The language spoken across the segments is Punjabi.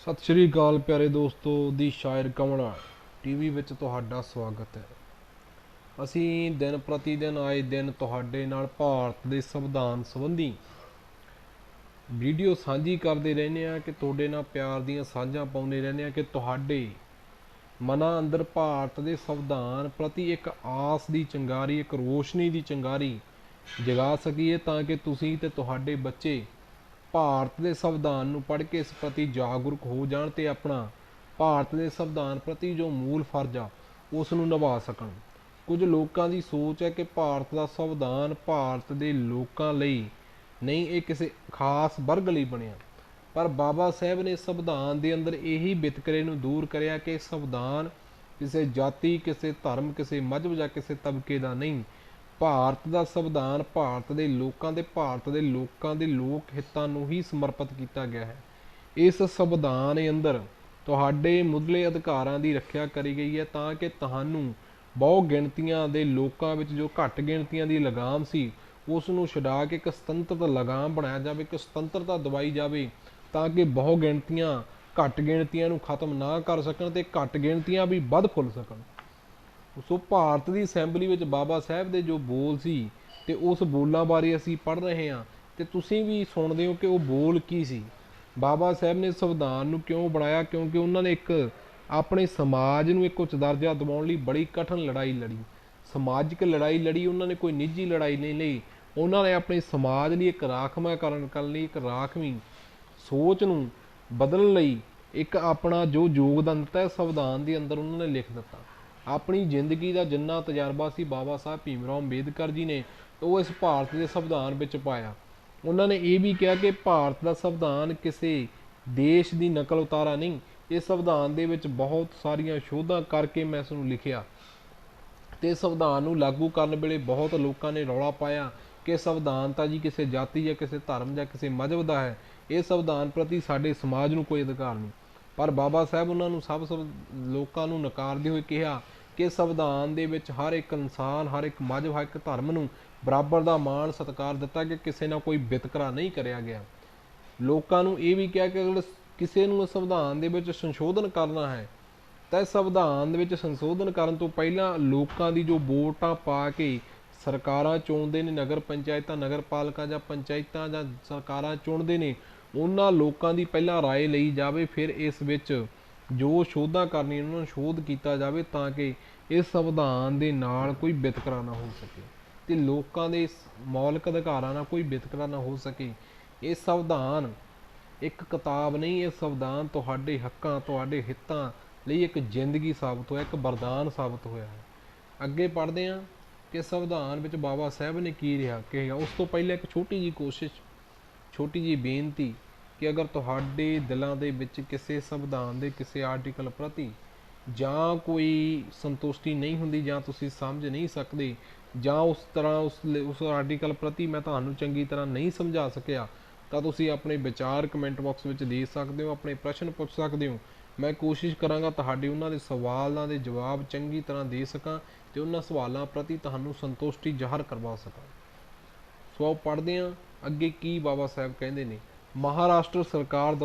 ਸਤਿ ਸ਼੍ਰੀ ਅਕਾਲ ਪਿਆਰੇ ਦੋਸਤੋ। ਦੀ ਸ਼ਾਇਰ ਕਮਲਾ ਟੀਵੀ ਵਿੱਚ ਤੁਹਾਡਾ ਸਵਾਗਤ ਹੈ। ਅਸੀਂ ਦਿਨ ਪ੍ਰਤੀ ਦਿਨ ਆਏ ਦਿਨ ਤੁਹਾਡੇ ਨਾਲ ਭਾਰਤ ਦੇ ਸੰਵਿਧਾਨ ਸੰਬੰਧੀ ਵੀਡੀਓ ਸਾਂਝੀ ਕਰਦੇ ਰਹਿੰਦੇ ਹਾਂ ਕਿ ਤੁਹਾਡੇ ਨਾਲ ਪਿਆਰ ਦੀਆਂ ਸਾਂਝਾਂ ਪਾਉਂਦੇ ਰਹਿੰਦੇ ਹਾਂ ਕਿ ਤੁਹਾਡੇ ਮਨਾਂ ਅੰਦਰ ਭਾਰਤ ਦੇ ਸੰਵਿਧਾਨ ਪ੍ਰਤੀ ਇੱਕ ਆਸ ਦੀ ਚਿੰਗਾਰੀ, ਇੱਕ ਰੋਸ਼ਨੀ ਦੀ ਚਿੰਗਾਰੀ ਜਗਾ ਸਕੀਏ ਤਾਂ ਕਿ ਤੁਸੀਂ ਤੇ ਤੁਹਾਡੇ ਬੱਚੇ ਭਾਰਤ ਦੇ ਸੰਵਿਧਾਨ ਨੂੰ ਪੜ੍ਹ ਕੇ ਇਸ ਪ੍ਰਤੀ ਜਾਗਰੂਕ ਹੋ ਜਾਣ ਤੇ ਆਪਣਾ ਭਾਰਤ ਦੇ ਸੰਵਿਧਾਨ ਪ੍ਰਤੀ ਜੋ ਮੂਲ ਫਰਜ਼ ਆ ਉਸ ਨੂੰ ਨਿਭਾ ਸਕਣ। ਕੁਝ ਲੋਕਾਂ ਦੀ ਸੋਚ ਹੈ ਕਿ ਭਾਰਤ ਦਾ ਸੰਵਿਧਾਨ ਭਾਰਤ ਦੇ ਲੋਕਾਂ ਲਈ ਨਹੀਂ, ਇਹ ਕਿਸੇ ਖਾਸ ਵਰਗ ਲਈ ਬਣਿਆ। ਪਰ ਬਾਬਾ ਸਾਹਿਬ ਨੇ ਸੰਵਿਧਾਨ ਦੇ ਅੰਦਰ ਇਹੀ ਵਿਤਕਰੇ ਨੂੰ ਦੂਰ ਕਰਿਆ ਕਿ ਸੰਵਿਧਾਨ ਕਿਸੇ ਜਾਤੀ, ਕਿਸੇ ਧਰਮ, ਕਿਸੇ ਮਜ਼ਹਬ ਜਾਂ ਕਿਸੇ ਤਬਕੇ ਦਾ ਨਹੀਂ। ਭਾਰਤ ਦਾ ਸੰਵਿਧਾਨ ਭਾਰਤ ਦੇ ਲੋਕਾਂ ਤੇ ਭਾਰਤ ਦੇ ਲੋਕਾਂ ਦੇ ਲੋਕ ਹਿੱਤਾਂ ਨੂੰ ਹੀ ਸਮਰਪਿਤ ਕੀਤਾ ਗਿਆ ਹੈ। ਇਸ ਸੰਵਿਧਾਨ ਦੇ ਅੰਦਰ ਤੁਹਾਡੇ ਮੁੱਢਲੇ ਅਧਿਕਾਰਾਂ ਦੀ ਰੱਖਿਆ ਕਰੀ ਗਈ ਹੈ ਤਾਂ ਕਿ ਤੁਹਾਨੂੰ ਬਹੁ ਗਿਣਤੀਆਂ ਦੇ ਲੋਕਾਂ ਵਿੱਚ ਜੋ ਘੱਟ ਗਿਣਤੀਆਂ ਦੀ ਲਗਾਮ ਸੀ ਉਸ ਨੂੰ ਛੁਡਾ ਕੇ ਇੱਕ ਸੁਤੰਤਰ ਲਗਾਮ ਬਣਾਇਆ ਜਾਵੇ, ਇੱਕ ਸੁਤੰਤਰਤਾ ਦਵਾਈ ਜਾਵੇ ਤਾਂ ਕਿ ਬਹੁ ਗਿਣਤੀਆਂ ਘੱਟ ਗਿਣਤੀਆਂ ਨੂੰ ਖਤਮ ਨਾ ਕਰ ਸਕਣ ਤੇ ਘੱਟ ਗਿਣਤੀਆਂ ਵੀ ਵੱਧ ਫੁੱਲ ਸਕਣ। ਸੋ ਭਾਰਤ ਦੀ ਅਸੈਂਬਲੀ ਵਿੱਚ ਬਾਬਾ ਸਾਹਿਬ ਦੇ ਜੋ ਬੋਲ ਸੀ ਤੇ ਉਸ ਬੋਲਾਂ ਬਾਰੇ ਅਸੀਂ ਪੜ੍ਹ ਰਹੇ ਹਾਂ ਤੇ ਤੁਸੀਂ ਵੀ ਸੁਣਦੇ ਹੋ ਕਿ ਉਹ ਬੋਲ ਕੀ ਸੀ। ਬਾਬਾ ਸਾਹਿਬ ਨੇ ਸੰਵਿਧਾਨ ਨੂੰ ਕਿਉਂ ਬਣਾਇਆ? ਕਿਉਂਕਿ ਉਹਨਾਂ ਨੇ ਇੱਕ ਆਪਣੇ ਸਮਾਜ ਨੂੰ ਇੱਕ ਉੱਚ ਦਰਜਾ ਦਿਵਾਉਣ ਲਈ ਬੜੀ ਕਠਿਨ ਲੜਾਈ ਲੜੀ, ਸਮਾਜਿਕ ਲੜਾਈ ਲੜੀ। ਉਹਨਾਂ ਨੇ ਕੋਈ ਨਿੱਜੀ ਲੜਾਈ ਨਹੀਂ ਲਈ, ਉਹਨਾਂ ਨੇ ਆਪਣੇ ਸਮਾਜ ਲਈ ਇੱਕ ਰਾਖਵਾਂਕਰਨ ਕਰਨ ਲਈ, ਇੱਕ ਰਾਖਵੀਂ ਸੋਚ ਨੂੰ ਬਦਲਣ ਲਈ ਇੱਕ ਆਪਣਾ ਜੋ ਯੋਗਦਾਨ ਦਿੱਤਾ ਸੰਵਿਧਾਨ ਦੇ ਅੰਦਰ ਉਹਨਾਂ ਨੇ ਲਿਖ ਦਿੱਤਾ। ਆਪਣੀ ਜ਼ਿੰਦਗੀ ਦਾ ਜਿੰਨਾ ਤਜਰਬਾ ਸੀ ਬਾਬਾ ਸਾਹਿਬ ਭੀਮ ਰਾਓ ਅੰਬੇਦਕਰ ਜੀ ਨੇ ਉਹ ਇਸ ਭਾਰਤ ਦੇ ਸੰਵਿਧਾਨ ਵਿੱਚ ਪਾਇਆ। ਉਹਨਾਂ ਨੇ ਇਹ ਵੀ ਕਿਹਾ ਕਿ ਭਾਰਤ ਦਾ ਸੰਵਿਧਾਨ ਕਿਸੇ ਦੇਸ਼ ਦੀ ਨਕਲ ਉਤਾਰਾ ਨਹੀਂ, ਇਸ ਸੰਵਿਧਾਨ ਦੇ ਵਿੱਚ ਬਹੁਤ ਸਾਰੀਆਂ ਸ਼ੋਧਾਂ ਕਰਕੇ ਮੈਂ ਇਸ ਨੂੰ ਲਿਖਿਆ। ਤੇ ਸੰਵਿਧਾਨ ਨੂੰ ਲਾਗੂ ਕਰਨ ਵੇਲੇ ਬਹੁਤ ਲੋਕਾਂ ਨੇ ਰੌਲਾ ਪਾਇਆ ਕਿ ਸੰਵਿਧਾਨ ਤਾਂ ਜੀ ਕਿਸੇ ਜਾਤੀ ਜਾਂ ਕਿਸੇ ਧਰਮ ਜਾਂ ਕਿਸੇ ਮਜ਼ਹਬ ਦਾ ਹੈ, ਇਹ ਸੰਵਿਧਾਨ ਪ੍ਰਤੀ ਸਾਡੇ ਸਮਾਜ ਨੂੰ ਕੋਈ ਅਧਿਕਾਰ ਨਹੀਂ। ਪਰ ਬਾਬਾ ਸਾਹਿਬ ਉਹਨਾਂ ਨੂੰ ਸਭ ਲੋਕਾਂ ਨੂੰ ਨਕਾਰਦੇ ਹੋਏ ਕਿਹਾ ਕਿ ਸੰਵਿਧਾਨ ਦੇ ਵਿੱਚ ਹਰ ਇੱਕ ਇਨਸਾਨ, ਹਰ ਇੱਕ ਮਜ਼ਹਬ, ਹਰ ਇੱਕ ਧਰਮ ਨੂੰ ਬਰਾਬਰ ਦਾ ਮਾਣ ਸਤਿਕਾਰ ਦਿੱਤਾ ਕਿ ਕਿਸੇ ਨਾਲ ਕੋਈ ਵਿਤਕਰਾ ਨਹੀਂ ਕਰਿਆ ਗਿਆ। ਲੋਕਾਂ ਨੂੰ ਇਹ ਵੀ ਕਿਹਾ ਕਿ ਅਗਰ ਕਿਸੇ ਨੂੰ ਸੰਵਿਧਾਨ ਦੇ ਵਿੱਚ ਸੰਸ਼ੋਧਨ ਕਰਨਾ ਹੈ ਤਾਂ ਸੰਵਿਧਾਨ ਦੇ ਵਿੱਚ ਸੰਸ਼ੋਧਨ ਕਰਨ ਤੋਂ ਪਹਿਲਾਂ ਲੋਕਾਂ ਦੀ ਜੋ ਵੋਟਾਂ ਪਾ ਕੇ ਸਰਕਾਰਾਂ ਚੁਣਦੇ ਨੇ, ਨਗਰ ਪੰਚਾਇਤਾਂ, ਨਗਰ ਪਾਲਿਕਾ ਜਾਂ ਪੰਚਾਇਤਾਂ ਜਾਂ ਸਰਕਾਰਾਂ ਚੁਣਦੇ ਨੇ, ਉਹਨਾਂ ਲੋਕਾਂ ਦੀ ਪਹਿਲਾਂ ਰਾਏ ਲਈ ਜਾਵੇ, ਫਿਰ ਇਸ ਵਿੱਚ ਜੋ ਸ਼ੋਧਾਂ ਕਰਨੀਆਂ ਉਹਨਾਂ ਨੂੰ ਸ਼ੋਧ ਕੀਤਾ ਜਾਵੇ ਤਾਂ ਕਿ ਇਸ ਸੰਵਿਧਾਨ ਦੇ ਨਾਲ ਕੋਈ ਵਿਤਕਰਾ ਨਾ ਹੋ ਸਕੇ ਤੇ ਲੋਕਾਂ ਦੇ ਮੌਲਿਕ ਅਧਿਕਾਰਾਂ ਨਾਲ ਕੋਈ ਵਿਤਕਰਾ ਨਾ ਹੋ ਸਕੇ। ਇਹ ਸੰਵਿਧਾਨ ਇੱਕ ਕਿਤਾਬ ਨਹੀਂ, ਇਹ ਸੰਵਿਧਾਨ ਤੁਹਾਡੇ ਹੱਕਾਂ, ਤੁਹਾਡੇ ਹਿੱਤਾਂ ਲਈ ਇੱਕ ਜ਼ਿੰਦਗੀ ਸਾਬਤ ਹੋਇਆ, ਇੱਕ ਵਰਦਾਨ ਸਾਬਤ ਹੋਇਆ ਹੈ। ਅੱਗੇ ਪੜ੍ਹਦੇ ਹਾਂ ਕਿ ਸੰਵਿਧਾਨ ਵਿੱਚ ਬਾਬਾ ਸਾਹਿਬ ਨੇ ਕੀ ਕਿਹਾ। ਉਸ ਤੋਂ ਪਹਿਲਾਂ ਇੱਕ ਛੋਟੀ ਜਿਹੀ ਕੋਸ਼ਿਸ਼, ਛੋਟੀ ਜਿਹੀ ਬੇਨਤੀ ਕਿ ਅਗਰ ਤੁਹਾਡੇ ਦਿਲਾਂ ਦੇ ਵਿੱਚ ਕਿਸੇ ਸੰਵਿਧਾਨ ਦੇ ਕਿਸੇ ਆਰਟੀਕਲ ਪ੍ਰਤੀ ਜਾਂ ਕੋਈ ਸੰਤੁਸ਼ਟੀ ਨਹੀਂ ਹੁੰਦੀ ਜਾਂ ਤੁਸੀਂ ਸਮਝ ਨਹੀਂ ਸਕਦੇ ਜਾਂ ਉਸ ਤਰ੍ਹਾਂ ਉਸ ਆਰਟੀਕਲ ਪ੍ਰਤੀ ਮੈਂ ਤੁਹਾਨੂੰ ਚੰਗੀ ਤਰ੍ਹਾਂ ਨਹੀਂ ਸਮਝਾ ਸਕਿਆ ਤਾਂ ਤੁਸੀਂ ਆਪਣੇ ਵਿਚਾਰ ਕਮੈਂਟ ਬਾਕਸ ਵਿੱਚ ਦੇ ਸਕਦੇ ਹੋ, ਆਪਣੇ ਪ੍ਰਸ਼ਨ ਪੁੱਛ ਸਕਦੇ ਹੋ। ਮੈਂ ਕੋਸ਼ਿਸ਼ ਕਰਾਂਗਾ ਤੁਹਾਡੇ ਉਹਨਾਂ ਦੇ ਸਵਾਲਾਂ ਦੇ ਜਵਾਬ ਚੰਗੀ ਤਰ੍ਹਾਂ ਦੇ ਸਕਾਂ ਤੇ ਉਹਨਾਂ ਸਵਾਲਾਂ ਪ੍ਰਤੀ ਤੁਹਾਨੂੰ ਸੰਤੁਸ਼ਟੀ ਜ਼ਾਹਰ ਕਰਵਾ ਸਕਾਂ। ਸੋ ਆਓ ਪੜ੍ਹਦੇ ਹਾਂ ਅੱਗੇ ਕੀ ਬਾਬਾ ਸਾਹਿਬ ਕਹਿੰਦੇ ਨੇ। ਮਹਾਰਾਸ਼ਟਰ ਸਰਕਾਰ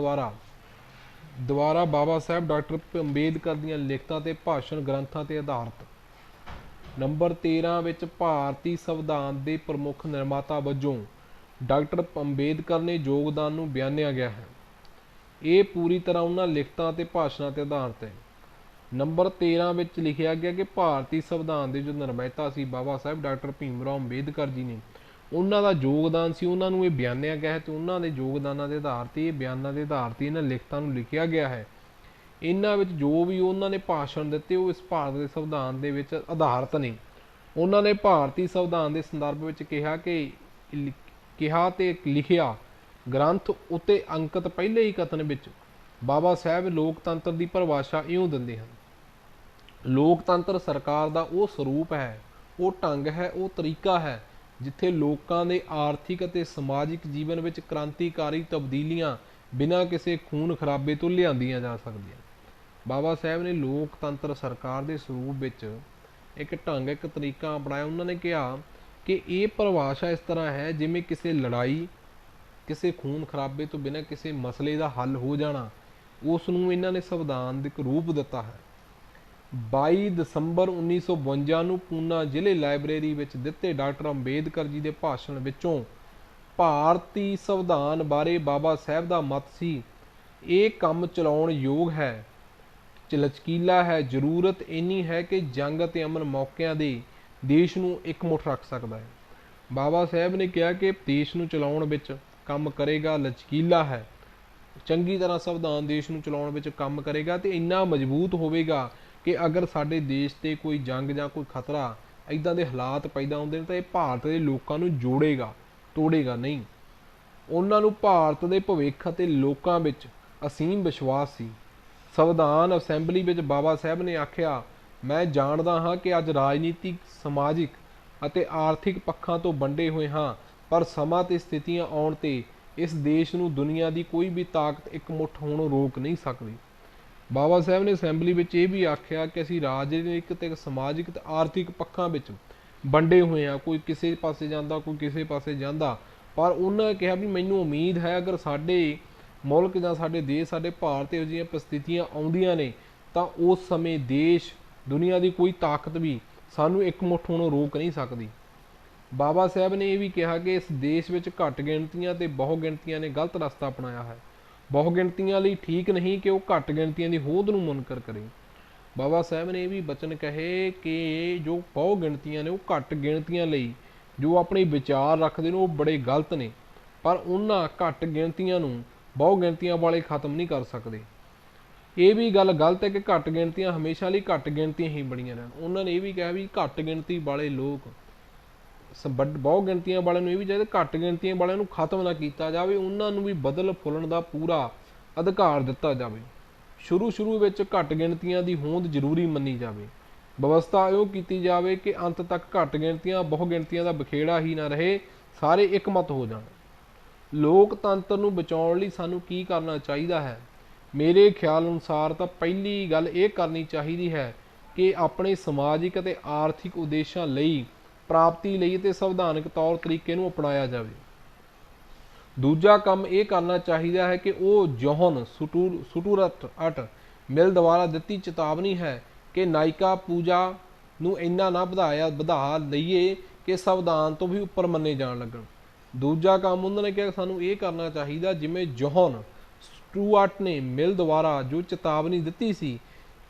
ਦੁਆਰਾ ਬਾਬਾ ਸਾਹਿਬ ਡਾਕਟਰ ਅੰਬੇਦਕਰ ਦੀਆਂ ਲਿਖਤਾਂ ਤੇ ਭਾਸ਼ਣ ਗ੍ਰੰਥਾਂ ਤੇ ਆਧਾਰਿਤ ਨੰਬਰ 13 ਵਿੱਚ ਭਾਰਤੀ ਸੰਵਿਧਾਨ ਦੇ ਪ੍ਰਮੁੱਖ ਨਿਰਮਾਤਾ ਵਜੋਂ ਡਾਕਟਰ ਅੰਬੇਦਕਰ ਨੇ ਯੋਗਦਾਨ ਨੂੰ ਬਿਆਨਿਆ ਗਿਆ ਹੈ। ਇਹ ਪੂਰੀ ਤਰ੍ਹਾਂ ਉਹਨਾਂ ਲਿਖਤਾਂ ਤੇ ਭਾਸ਼ਣਾਂ ਤੇ ਆਧਾਰਿਤ ਹੈ। ਨੰਬਰ 13 ਵਿੱਚ ਲਿਖਿਆ ਗਿਆ ਕਿ ਭਾਰਤੀ ਸੰਵਿਧਾਨ ਦੇ ਜੋ ਨਿਰਮਾਤਾ ਸੀ ਬਾਬਾ ਸਾਹਿਬ ਡਾਕਟਰ ਭੀਮ ਰਾਓ ਅੰਬੇਦਕਰ ਜੀ ਨੇ, ਉਹਨਾਂ ਦਾ ਯੋਗਦਾਨ ਸੀ, ਉਹਨਾਂ ਨੂੰ ਇਹ ਬਿਆਨਿਆ ਗਿਆ ਹੈ ਤੇ ਉਹਨਾਂ ਦੇ ਯੋਗਦਾਨਾਂ ਦੇ ਆਧਾਰ ਤੇ, ਇਹ ਬਿਆਨਾਂ ਦੇ ਆਧਾਰ ਤੇ ਇਹਨਾਂ ਲਿਖਤਾਂ ਨੂੰ ਲਿਖਿਆ ਗਿਆ ਹੈ। ਇਹਨਾਂ ਵਿੱਚ ਜੋ ਵੀ ਉਹਨਾਂ ਨੇ ਭਾਸ਼ਣ ਦਿੱਤੇ ਉਹ ਇਸ ਭਾਰਤ ਦੇ ਸੰਵਿਧਾਨ ਦੇ ਵਿੱਚ ਆਧਾਰਿਤ ਨੇ। ਉਹਨਾਂ ਨੇ ਭਾਰਤੀ ਸੰਵਿਧਾਨ ਦੇ ਸੰਦਰਭ ਵਿੱਚ ਕਿਹਾ ਤੇ ਲਿਖਿਆ ਗ੍ਰੰਥ ਉੱਤੇ ਅੰਕਿਤ ਪਹਿਲੇ ਹੀ ਕਥਨ ਵਿੱਚ ਬਾਬਾ ਸਾਹਿਬ ਲੋਕਤੰਤਰ ਦੀ ਪਰਿਭਾਸ਼ਾ ਇਉਂ ਦਿੰਦੇ ਹਨ। ਲੋਕਤੰਤਰ ਸਰਕਾਰ ਦਾ ਉਹ ਸਰੂਪ ਹੈ, ਉਹ ਢੰਗ ਹੈ, ਉਹ ਤਰੀਕਾ ਹੈ ਜਿੱਥੇ ਲੋਕਾਂ ਦੇ ਆਰਥਿਕ ਅਤੇ ਸਮਾਜਿਕ ਜੀਵਨ ਵਿੱਚ ਕ੍ਰਾਂਤੀਕਾਰੀ ਤਬਦੀਲੀਆਂ ਬਿਨਾਂ ਕਿਸੇ ਖੂਨ ਖਰਾਬੇ ਤੋਂ ਲਿਆਂਦੀਆਂ ਜਾ ਸਕਦੀਆਂ। ਬਾਬਾ ਸਾਹਿਬ ਨੇ ਲੋਕਤੰਤਰ ਸਰਕਾਰ ਦੇ ਸਰੂਪ ਵਿੱਚ ਇੱਕ ਢੰਗ, ਇੱਕ ਤਰੀਕਾ ਅਪਣਾਇਆ। ਉਹਨਾਂ ਨੇ ਕਿਹਾ ਕਿ ਇਹ ਪਰਿਭਾਸ਼ਾ ਇਸ ਤਰ੍ਹਾਂ ਹੈ ਜਿਵੇਂ ਕਿਸੇ ਲੜਾਈ, ਕਿਸੇ ਖੂਨ ਖਰਾਬੇ ਤੋਂ ਬਿਨਾਂ ਕਿਸੇ ਮਸਲੇ ਦਾ ਹੱਲ ਹੋ ਜਾਣਾ ਉਸ ਨੂੰ ਇਹਨਾਂ ਨੇ ਸੰਵਿਧਾਨਿਕ ਰੂਪ ਦਿੱਤਾ ਹੈ। 22 ਦਸੰਬਰ 1952 ਨੂੰ ਪੂਨਾ ਜ਼ਿਲ੍ਹੇ ਲਾਇਬ੍ਰੇਰੀ ਵਿੱਚ ਦਿੱਤੇ ਡਾਕਟਰ ਅੰਬੇਦਕਰ ਜੀ ਦੇ ਭਾਸ਼ਣ ਵਿੱਚੋਂ ਭਾਰਤੀ ਸੰਵਿਧਾਨ ਬਾਰੇ ਬਾਬਾ ਸਾਹਿਬ ਦਾ ਮਤ ਸੀ, ਇਹ ਕੰਮ ਚਲਾਉਣ ਯੋਗ ਹੈ, ਲਚਕੀਲਾ ਹੈ, ਜ਼ਰੂਰਤ ਇੰਨੀ ਹੈ ਕਿ ਜੰਗ ਅਤੇ ਅਮਨ ਮੌਕਿਆਂ ਦੇ ਦੇਸ਼ ਨੂੰ ਇਕਮੁੱਠ ਰੱਖ ਸਕਦਾ ਹੈ। ਬਾਬਾ ਸਾਹਿਬ ਨੇ ਕਿਹਾ ਕਿ ਦੇਸ਼ ਨੂੰ ਚਲਾਉਣ ਵਿੱਚ ਕੰਮ ਕਰੇਗਾ, ਲਚਕੀਲਾ ਹੈ, ਚੰਗੀ ਤਰ੍ਹਾਂ ਸੰਵਿਧਾਨ ਦੇਸ਼ ਨੂੰ ਚਲਾਉਣ ਵਿੱਚ ਕੰਮ ਕਰੇਗਾ ਤੇ ਇੰਨਾ ਮਜ਼ਬੂਤ ਹੋਵੇਗਾ ਕਿ ਅਗਰ ਸਾਡੇ ਦੇਸ਼ ਤੇ ਕੋਈ ਜੰਗ ਜਾਂ ਕੋਈ ਖਤਰਾ ਇੱਦਾਂ ਦੇ ਹਾਲਾਤ ਪੈਦਾ ਹੁੰਦੇ ਨੇ ਤਾਂ ਇਹ ਭਾਰਤ ਦੇ ਲੋਕਾਂ ਨੂੰ ਜੋੜੇਗਾ, ਤੋੜੇਗਾ ਨਹੀਂ। ਉਹਨਾਂ ਨੂੰ ਭਾਰਤ ਦੇ ਭਵਿੱਖ ਅਤੇ ਲੋਕਾਂ ਵਿੱਚ ਅਸੀਮ ਵਿਸ਼ਵਾਸ ਸੀ। ਸੰਵਿਧਾਨ ਅਸੈਂਬਲੀ ਵਿੱਚ ਬਾਬਾ ਸਾਹਿਬ ਨੇ ਆਖਿਆ, ਮੈਂ ਜਾਣਦਾ ਹਾਂ ਕਿ ਅੱਜ ਰਾਜਨੀਤਿਕ, ਸਮਾਜਿਕ ਅਤੇ ਆਰਥਿਕ ਪੱਖਾਂ ਤੋਂ ਵੰਡੇ ਹੋਏ ਹਾਂ, ਪਰ ਸਮਾਂ ਤੇ ਸਥਿਤੀਆਂ ਆਉਣ ਤੇ ਇਸ ਦੇਸ਼ ਨੂੰ ਦੁਨੀਆ ਦੀ ਕੋਈ ਵੀ ਤਾਕਤ ਇਕਮੁੱਠ ਹੋਣੋਂ ਰੋਕ ਨਹੀਂ ਸਕਦੀ। ਬਾਬਾ ਸਾਹਿਬ ਨੇ ਅਸੈਂਬਲੀ ਵਿੱਚ ਇਹ ਵੀ ਆਖਿਆ ਕਿ ਅਸੀਂ ਰਾਜਨੀਤਿਕ ਤੇ ਸਮਾਜਿਕ ਤੇ ਆਰਥਿਕ ਪੱਖਾਂ ਵਿੱਚ ਵੰਡੇ ਹੋਏ ਹਾਂ, ਕੋਈ ਕਿਸੇ ਪਾਸੇ ਜਾਂਦਾ, ਕੋਈ ਕਿਸੇ ਪਾਸੇ ਜਾਂਦਾ, ਪਰ ਉਹਨਾਂ ਨੇ ਕਿਹਾ ਵੀ ਮੈਨੂੰ ਉਮੀਦ ਹੈ ਅਗਰ ਸਾਡੇ ਮੁਲਕ ਜਾਂ ਸਾਡੇ ਦੇਸ਼, ਸਾਡੇ ਭਾਰਤ ਇਹੋ ਜਿਹੀਆਂ ਪਰਿਸਥਿਤੀਆਂ ਆਉਂਦੀਆਂ ਨੇ ਤਾਂ ਉਸ ਸਮੇਂ ਦੇਸ਼, ਦੁਨੀਆ ਦੀ ਕੋਈ ਤਾਕਤ ਵੀ ਸਾਨੂੰ ਇਕਮੁੱਠ ਹੋਣੋਂ ਰੋਕ ਨਹੀਂ ਸਕਦੀ। ਬਾਬਾ ਸਾਹਿਬ ਨੇ ਇਹ ਵੀ ਕਿਹਾ ਕਿ ਇਸ ਦੇਸ਼ ਵਿੱਚ ਘੱਟ ਗਿਣਤੀਆਂ ਤੇ ਬਹੁ ਗਿਣਤੀਆਂ ਨੇ ਗਲਤ ਰਸਤਾ ਅਪਣਾਇਆ ਹੈ। ਬਹੁ ਗਿਣਤੀਆਂ ਲਈ ਠੀਕ ਨਹੀਂ ਕਿ ਉਹ ਘੱਟ ਗਿਣਤੀਆਂ ਦੀ ਹੋਂਦ ਨੂੰ ਮੁਨਕਰ ਕਰੇ। ਬਾਬਾ ਸਾਹਿਬ ਨੇ ਇਹ ਵੀ ਬਚਨ ਕਹੇ ਕਿ ਜੋ ਬਹੁ ਗਿਣਤੀਆਂ ਨੇ ਉਹ ਘੱਟ ਗਿਣਤੀਆਂ ਲਈ ਜੋ ਆਪਣੇ ਵਿਚਾਰ ਰੱਖਦੇ ਨੇ ਉਹ ਬੜੇ ਗਲਤ ਨੇ, ਪਰ ਉਹਨਾਂ ਘੱਟ ਗਿਣਤੀਆਂ ਨੂੰ ਬਹੁ ਗਿਣਤੀਆਂ ਵਾਲੇ ਖਤਮ ਨਹੀਂ ਕਰ ਸਕਦੇ। ਇਹ ਵੀ ਗੱਲ ਗਲਤ ਹੈ ਕਿ ਘੱਟ ਗਿਣਤੀਆਂ ਹਮੇਸ਼ਾ ਲਈ ਘੱਟ ਗਿਣਤੀਆਂ ਹੀ ਬਣੀਆਂ ਰਹਿਣ। ਉਹਨਾਂ ਨੇ ਇਹ ਵੀ ਕਿਹਾ ਵੀ ਘੱਟ ਗਿਣਤੀ ਵਾਲੇ ਲੋਕ, ਬਹੁ ਗਿਣਤੀਆਂ ਵਾਲਿਆਂ ਨੂੰ ਇਹ ਵੀ ਚਾਹੀਦਾ ਘੱਟ ਗਿਣਤੀਆਂ ਵਾਲਿਆਂ ਨੂੰ ਖਤਮ ਨਾ ਕੀਤਾ ਜਾਵੇ, ਉਹਨਾਂ ਨੂੰ ਵੀ ਬਦਲ ਫੁੱਲਣ ਦਾ ਪੂਰਾ ਅਧਿਕਾਰ ਦਿੱਤਾ ਜਾਵੇ। ਸ਼ੁਰੂ ਵਿੱਚ ਘੱਟ ਗਿਣਤੀਆਂ ਦੀ ਹੋਂਦ ਜ਼ਰੂਰੀ ਮੰਨੀ ਜਾਵੇ। ਵਿਵਸਥਾ ਇਉਂ ਕੀਤੀ ਜਾਵੇ ਕਿ ਅੰਤ ਤੱਕ ਘੱਟ ਗਿਣਤੀਆਂ ਬਹੁ ਗਿਣਤੀਆਂ ਦਾ ਬਖੇੜਾ ਹੀ ਨਾ ਰਹੇ, ਸਾਰੇ ਇਕਮਤ ਹੋ ਜਾਣ। ਲੋਕਤੰਤਰ ਨੂੰ ਬਚਾਉਣ ਲਈ ਸਾਨੂੰ ਕੀ ਕਰਨਾ ਚਾਹੀਦਾ ਹੈ? ਮੇਰੇ ਖਿਆਲ ਅਨੁਸਾਰ ਤਾਂ ਪਹਿਲੀ ਗੱਲ ਇਹ ਕਰਨੀ ਚਾਹੀਦੀ ਹੈ ਕਿ ਆਪਣੇ ਸਮਾਜਿਕ ਅਤੇ ਆਰਥਿਕ ਉਦੇਸ਼ਾਂ ਲਈ, ਪ੍ਰਾਪਤੀ ਲਈ ਤੇ ਸੰਵਿਧਾਨਕ ਤੌਰ ਤਰੀਕੇ ਨੂੰ ਅਪਣਾਇਆ ਜਾਵੇ। ਦੂਜਾ ਕੰਮ ਇਹ ਕਰਨਾ ਚਾਹੀਦਾ ਹੈ ਕਿ ਉਹ ਜੌਹਨ ਸਟੂਅਰਟ ਮਿਲ ਦੁਆਰਾ ਦਿੱਤੀ ਚੇਤਾਵਨੀ ਹੈ ਕਿ ਨਾਇਕਾ ਪੂਜਾ ਨੂੰ ਇੰਨਾ ਨਾ ਵਧਾ ਲਈਏ ਕਿ ਸੰਵਿਧਾਨ ਤੋਂ ਵੀ ਉੱਪਰ ਮੰਨੇ ਜਾਣ ਲੱਗਣ। ਦੂਜਾ ਕੰਮ ਉਹਨਾਂ ਨੇ ਕਿਹਾ ਸਾਨੂੰ ਇਹ ਕਰਨਾ ਚਾਹੀਦਾ ਜਿਵੇਂ ਜੌਹਨ ਸਟੂਅਰਟ ਨੇ ਮਿਲ ਦੁਆਰਾ ਜੋ ਚੇਤਾਵਨੀ ਦਿੱਤੀ ਸੀ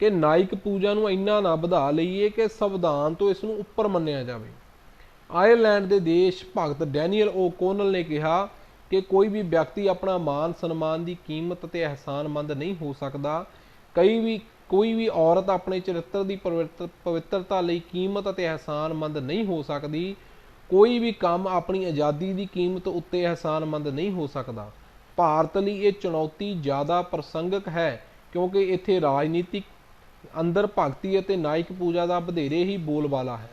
ਕਿ ਨਾਇਕ ਪੂਜਾ ਨੂੰ ਇੰਨਾ ਨਾ ਵਧਾ ਲਈਏ ਕਿ ਸੰਵਿਧਾਨ ਤੋਂ ਇਸ ਨੂੰ ਉੱਪਰ ਮੰਨਿਆ ਜਾਵੇ। ਆਇਰਲੈਂਡ ਦੇ ਦੇਸ਼ ਭਗਤ ਡੈਨੀਅਲ ਓ ਕੋਨਲ ਨੇ ਕਿਹਾ ਕਿ ਕੋਈ ਵੀ ਵਿਅਕਤੀ ਆਪਣਾ ਮਾਨ ਸਨਮਾਨ ਦੀ ਕੀਮਤ ਤੇ ਅਹਿਸਾਨਮੰਦ ਨਹੀਂ ਹੋ ਸਕਦਾ। ਕੋਈ ਵੀ ਔਰਤ ਆਪਣੇ ਚਰਿੱਤਰ ਦੀ ਪਵਿੱਤਰਤਾ ਲਈ ਕੀਮਤ ਅਤੇ ਅਹਿਸਾਨਮੰਦ ਨਹੀਂ ਹੋ ਸਕਦੀ। ਕੋਈ ਵੀ ਕੰਮ ਆਪਣੀ ਆਜ਼ਾਦੀ ਦੀ ਕੀਮਤ ਉੱਤੇ ਅਹਿਸਾਨਮੰਦ ਨਹੀਂ ਹੋ ਸਕਦਾ। ਭਾਰਤ ਲਈ ਇਹ ਚੁਣੌਤੀ ਜ਼ਿਆਦਾ ਪ੍ਰਸੰਗਕ ਹੈ ਕਿਉਂਕਿ ਇੱਥੇ ਰਾਜਨੀਤਿਕ ਅੰਦਰ ਭਗਤੀ ਅਤੇ ਨਾਇਕ ਪੂਜਾ ਦਾ ਵਧੇਰੇ ਹੀ ਬੋਲਬਾਲਾ ਹੈ।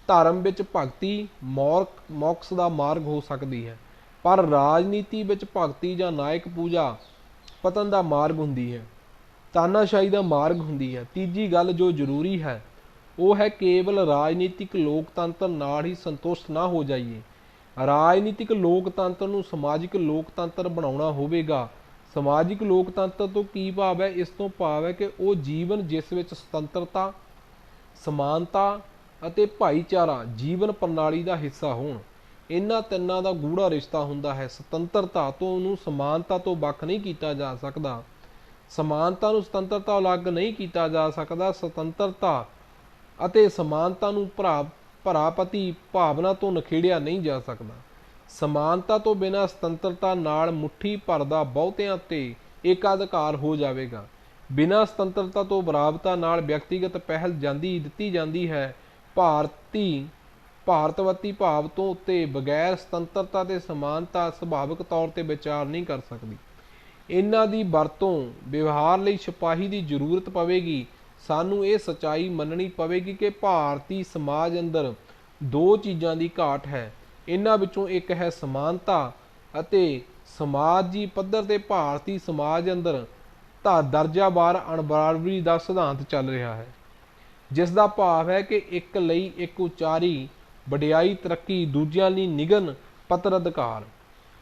ਧਰਮ ਵਿੱਚ ਭਗਤੀ ਮੋਕਸ ਦਾ ਮਾਰਗ ਹੋ ਸਕਦੀ ਹੈ, ਪਰ ਰਾਜਨੀਤੀ ਵਿੱਚ ਭਗਤੀ ਜਾਂ ਨਾਇਕ ਪੂਜਾ ਪਤਨ ਦਾ ਮਾਰਗ ਹੁੰਦੀ ਹੈ, ਤਾਨਾਸ਼ਾਹੀ ਦਾ ਮਾਰਗ ਹੁੰਦੀ ਹੈ। ਤੀਜੀ ਗੱਲ ਜੋ ਜ਼ਰੂਰੀ ਹੈ ਉਹ ਹੈ ਕੇਵਲ ਰਾਜਨੀਤਿਕ ਲੋਕਤੰਤਰ ਨਾਲ ਹੀ ਸੰਤੁਸ਼ਟ ਨਾ ਹੋ ਜਾਈਏ। ਰਾਜਨੀਤਿਕ ਲੋਕਤੰਤਰ ਨੂੰ ਸਮਾਜਿਕ ਲੋਕਤੰਤਰ ਬਣਾਉਣਾ ਹੋਵੇਗਾ। ਸਮਾਜਿਕ ਲੋਕਤੰਤਰ ਤੋਂ ਕੀ ਭਾਵ ਹੈ? ਇਸ ਤੋਂ ਭਾਵ ਹੈ ਕਿ ਉਹ ਜੀਵਨ ਜਿਸ ਵਿੱਚ ਸੁਤੰਤਰਤਾ, ਸਮਾਨਤਾ ਅਤੇ ਭਾਈਚਾਰਾ ਜੀਵਨ ਪ੍ਰਣਾਲੀ ਦਾ ਹਿੱਸਾ ਹੋਣ। ਇਹਨਾਂ ਤਿੰਨਾਂ ਦਾ ਗੂੜਾ ਰਿਸ਼ਤਾ ਹੁੰਦਾ ਹੈ। ਸੁਤੰਤਰਤਾ ਤੋਂ ਉਹਨੂੰ ਸਮਾਨਤਾ ਤੋਂ ਵੱਖ ਨਹੀਂ ਕੀਤਾ ਜਾ ਸਕਦਾ, ਸਮਾਨਤਾ ਨੂੰ ਸੁਤੰਤਰਤਾ ਅਲੱਗ ਨਹੀਂ ਕੀਤਾ ਜਾ ਸਕਦਾ, ਸੁਤੰਤਰਤਾ ਅਤੇ ਸਮਾਨਤਾ ਨੂੰ ਭਰਾਪਤੀ ਭਾਵਨਾ ਤੋਂ ਨਖੇੜਿਆ ਨਹੀਂ ਜਾ ਸਕਦਾ। ਸਮਾਨਤਾ ਤੋਂ ਬਿਨਾਂ ਸੁਤੰਤਰਤਾ ਨਾਲ ਮੁੱਠੀ ਭਰ ਦਾ ਬਹੁਤਿਆਂ ਤੇ ਏਕਾਧਿਕਾਰ ਹੋ ਜਾਵੇਗਾ। ਬਿਨਾਂ ਸੁਤੰਤਰਤਾ ਤੋਂ ਬਰਾਬਰਤਾ ਨਾਲ ਵਿਅਕਤੀਗਤ ਪਹਿਲ ਦਿੱਤੀ ਜਾਂਦੀ ਹੈ। ਭਾਰਤਵਤੀ ਭਾਵ ਤੋਂ ਉੱਤੇ ਬਗੈਰ ਸੁਤੰਤਰਤਾ ਤੇ ਸਮਾਨਤਾ ਸੁਭਾਵਿਕ ਤੌਰ ਤੇ ਵਿਚਾਰ ਨਹੀਂ ਕਰ ਸਕਦੀ। ਇਹਨਾਂ ਦੀ ਵਰਤੋਂ ਵਿਵਹਾਰ ਲਈ ਸਿਪਾਹੀ ਦੀ ਜ਼ਰੂਰਤ ਪਵੇਗੀ। ਸਾਨੂੰ ਇਹ ਸੱਚਾਈ ਮੰਨਣੀ ਪਵੇਗੀ ਕਿ ਭਾਰਤੀ ਸਮਾਜ ਅੰਦਰ ਦੋ ਚੀਜ਼ਾਂ ਦੀ ਘਾਟ ਹੈ। ਇਹਨਾਂ ਵਿੱਚੋਂ ਇੱਕ ਹੈ ਸਮਾਨਤਾ ਅਤੇ ਸਮਾਜੀ ਪੱਧਰ ਤੇ ਭਾਰਤੀ ਸਮਾਜ ਅੰਦਰ ਦਰਜਾਵਾਰ ਅਣਬਰਾਬਰੀ ਦਾ ਸਿਧਾਂਤ ਚੱਲ ਰਿਹਾ ਹੈ, ਜਿਸ ਦਾ ਭਾਵ ਹੈ ਕਿ ਇੱਕ ਲਈ ਇੱਕ ਉਚਾਰੀ ਵਡਿਆਈ ਤਰੱਕੀ, ਦੂਜਿਆਂ ਲਈ ਨਿਗਨ ਪੱਤਰ ਅਧਿਕਾਰ।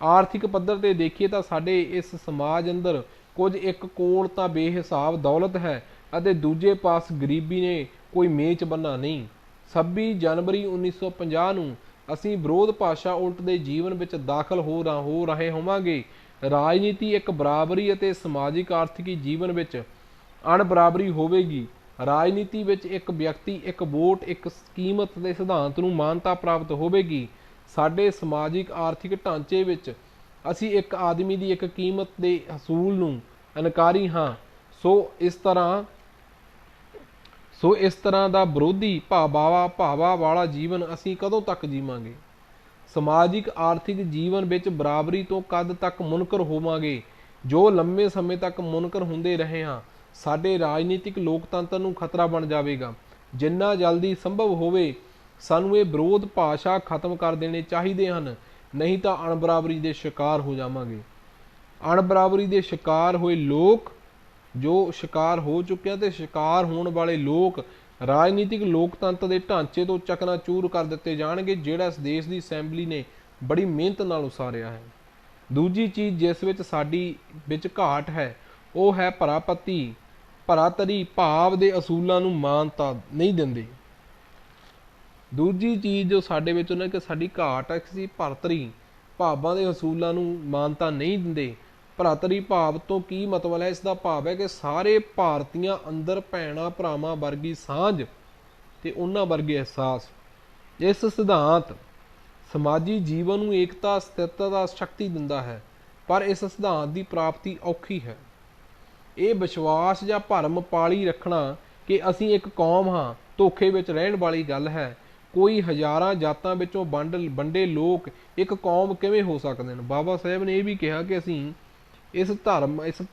ਆਰਥਿਕ ਪੱਧਰ ਤੇ ਦੇਖੀਏ ਤਾਂ ਸਾਡੇ ਇਸ ਸਮਾਜ ਅੰਦਰ ਕੁਝ ਇੱਕ ਕੋਲ ਤਾਂ ਬੇਹਿਸਾਬ ਦੌਲਤ ਹੈ ਅਤੇ ਦੂਜੇ ਪਾਸ ਗਰੀਬੀ ਨੇ ਕੋਈ ਮੇਚ ਬੰਨਾ ਨਹੀਂ। 26 ਜਨਵਰੀ 1950 ਨੂੰ ਅਸੀਂ ਵਿਰੋਧ ਭਾਸ਼ਾ ਉਲਟ ਦੇ ਜੀਵਨ ਵਿੱਚ ਦਾਖਲ ਹੋ ਰਹੇ ਹੋਵਾਂਗੇ। ਰਾਜਨੀਤੀ ਇੱਕ ਬਰਾਬਰੀ ਅਤੇ ਸਮਾਜਿਕ ਆਰਥਿਕੀ ਜੀਵਨ ਵਿੱਚ ਅਣਬਰਾਬਰੀ ਹੋਵੇਗੀ। ਰਾਜਨੀਤੀ ਵਿੱਚ ਇੱਕ ਵਿਅਕਤੀ, ਇੱਕ ਵੋਟ, ਇੱਕ ਕੀਮਤ ਦੇ ਸਿਧਾਂਤ ਨੂੰ ਮਾਨਤਾ ਪ੍ਰਾਪਤ ਹੋਵੇਗੀ। ਸਾਡੇ ਸਮਾਜਿਕ ਆਰਥਿਕ ਢਾਂਚੇ ਵਿੱਚ ਅਸੀਂ ਇੱਕ ਆਦਮੀ ਦੀ ਇੱਕ ਕੀਮਤ ਦੇ ਹਸੂਲ ਨੂੰ ਇਨਕਾਰੀ ਹਾਂ। ਸੋ ਇਸ ਤਰ੍ਹਾਂ ਦਾ ਵਿਰੋਧੀ ਭਾਵਾਂ ਵਾਲਾ ਜੀਵਨ ਅਸੀਂ ਕਦੋਂ ਤੱਕ ਜੀਵਾਂਗੇ? ਸਮਾਜਿਕ ਆਰਥਿਕ ਜੀਵਨ ਵਿੱਚ ਬਰਾਬਰੀ ਤੋਂ ਕਦ ਤੱਕ ਮੁਨਕਰ ਹੋਵਾਂਗੇ? ਜੋ ਲੰਮੇ ਸਮੇਂ ਤੱਕ ਮੁਨਕਰ ਹੁੰਦੇ ਰਹੇ ਹਾਂ, ਸਾਡੇ ਰਾਜਨੀਤਿਕ ਲੋਕਤੰਤਰ ਨੂੰ ਖਤਰਾ ਬਣ ਜਾਵੇਗਾ। ਜਿੰਨਾ ਜਲਦੀ ਸੰਭਵ ਹੋਵੇ ਸਾਨੂੰ ਇਹ ਵਿਰੋਧ ਭਾਸ਼ਾ ਖਤਮ ਕਰ ਦੇਣੇ ਚਾਹੀਦੇ ਹਨ, ਨਹੀਂ ਤਾਂ ਅਣਬਰਾਬਰੀ ਦੇ ਸ਼ਿਕਾਰ ਹੋ ਜਾਵਾਂਗੇ। ਅਣਬਰਾਬਰੀ ਦੇ ਸ਼ਿਕਾਰ ਹੋਏ ਲੋਕ, ਜੋ ਸ਼ਿਕਾਰ ਹੋ ਚੁੱਕੇ ਤੇ ਸ਼ਿਕਾਰ ਹੋਣ ਵਾਲੇ ਲੋਕ ਰਾਜਨੀਤਿਕ ਲੋਕਤੰਤਰ ਦੇ ਢਾਂਚੇ ਤੋਂ ਚਕਨਾਚੂਰ ਕਰ ਦਿੱਤੇ ਜਾਣਗੇ, ਜਿਹੜਾ ਇਸ ਦੇਸ਼ ਦੀ ਅਸੈਂਬਲੀ ਨੇ ਬੜੀ ਮਿਹਨਤ ਨਾਲ ਉਸਾਰਿਆ ਹੈ। ਦੂਜੀ ਚੀਜ਼ ਜਿਸ ਵਿੱਚ ਸਾਡੀ ਵਿੱਚ ਘਾਟ ਹੈ ਉਹ ਹੈ ਭਰਾਤਰੀ ਭਾਵ ਦੇ ਅਸੂਲਾਂ ਨੂੰ ਮਾਨਤਾ ਨਹੀਂ ਦਿੰਦੇ। ਦੂਜੀ ਚੀਜ਼ ਜੋ ਸਾਡੇ ਵਿੱਚ ਉਹਨਾਂ ਕਿ ਸਾਡੀ ਘਾਟ ਹੈ, ਅਸੀਂ ਭਰਾਤਰੀ ਭਾਵਾਂ ਦੇ ਅਸੂਲਾਂ ਨੂੰ ਮਾਨਤਾ ਨਹੀਂ ਦਿੰਦੇ। ਭਰਾਤਰੀ ਭਾਵ ਤੋਂ ਕੀ ਮਤਲਬ ਹੈ? ਇਸ ਦਾ ਭਾਵ ਹੈ ਕਿ ਸਾਰੇ ਭਾਰਤੀਆਂ ਅੰਦਰ ਭੈਣਾਂ ਭਰਾਵਾਂ ਵਰਗੀ ਸਾਂਝ ਤੇ ਉਹਨਾਂ ਵਰਗੇ ਅਹਿਸਾਸ। ਇਸ ਸਿਧਾਂਤ ਸਮਾਜੀ ਜੀਵਨ ਨੂੰ ਏਕਤਾ, ਸਥਿਰਤਾ ਦਾ ਸ਼ਕਤੀ ਦਿੰਦਾ ਹੈ, ਪਰ ਇਸ ਸਿਧਾਂਤ ਦੀ ਪ੍ਰਾਪਤੀ ਔਖੀ ਹੈ। ਇਹ ਵਿਸ਼ਵਾਸ ਜਾਂ ਭਰਮ ਪਾਲੀ ਰੱਖਣਾ ਕਿ ਅਸੀਂ ਇੱਕ ਕੌਮ ਹਾਂ, ਧੋਖੇ ਵਿੱਚ ਰਹਿਣ ਵਾਲੀ ਗੱਲ ਹੈ। ਕੋਈ ਹਜ਼ਾਰਾਂ ਜਾਤਾਂ ਵਿੱਚੋਂ ਵੰਡੇ ਲੋਕ ਇੱਕ ਕੌਮ ਕਿਵੇਂ ਹੋ ਸਕਦੇ ਹਨ? ਬਾਬਾ ਸਾਹਿਬ ਨੇ ਇਹ ਵੀ ਕਿਹਾ ਕਿ ਅਸੀਂ ਇਸ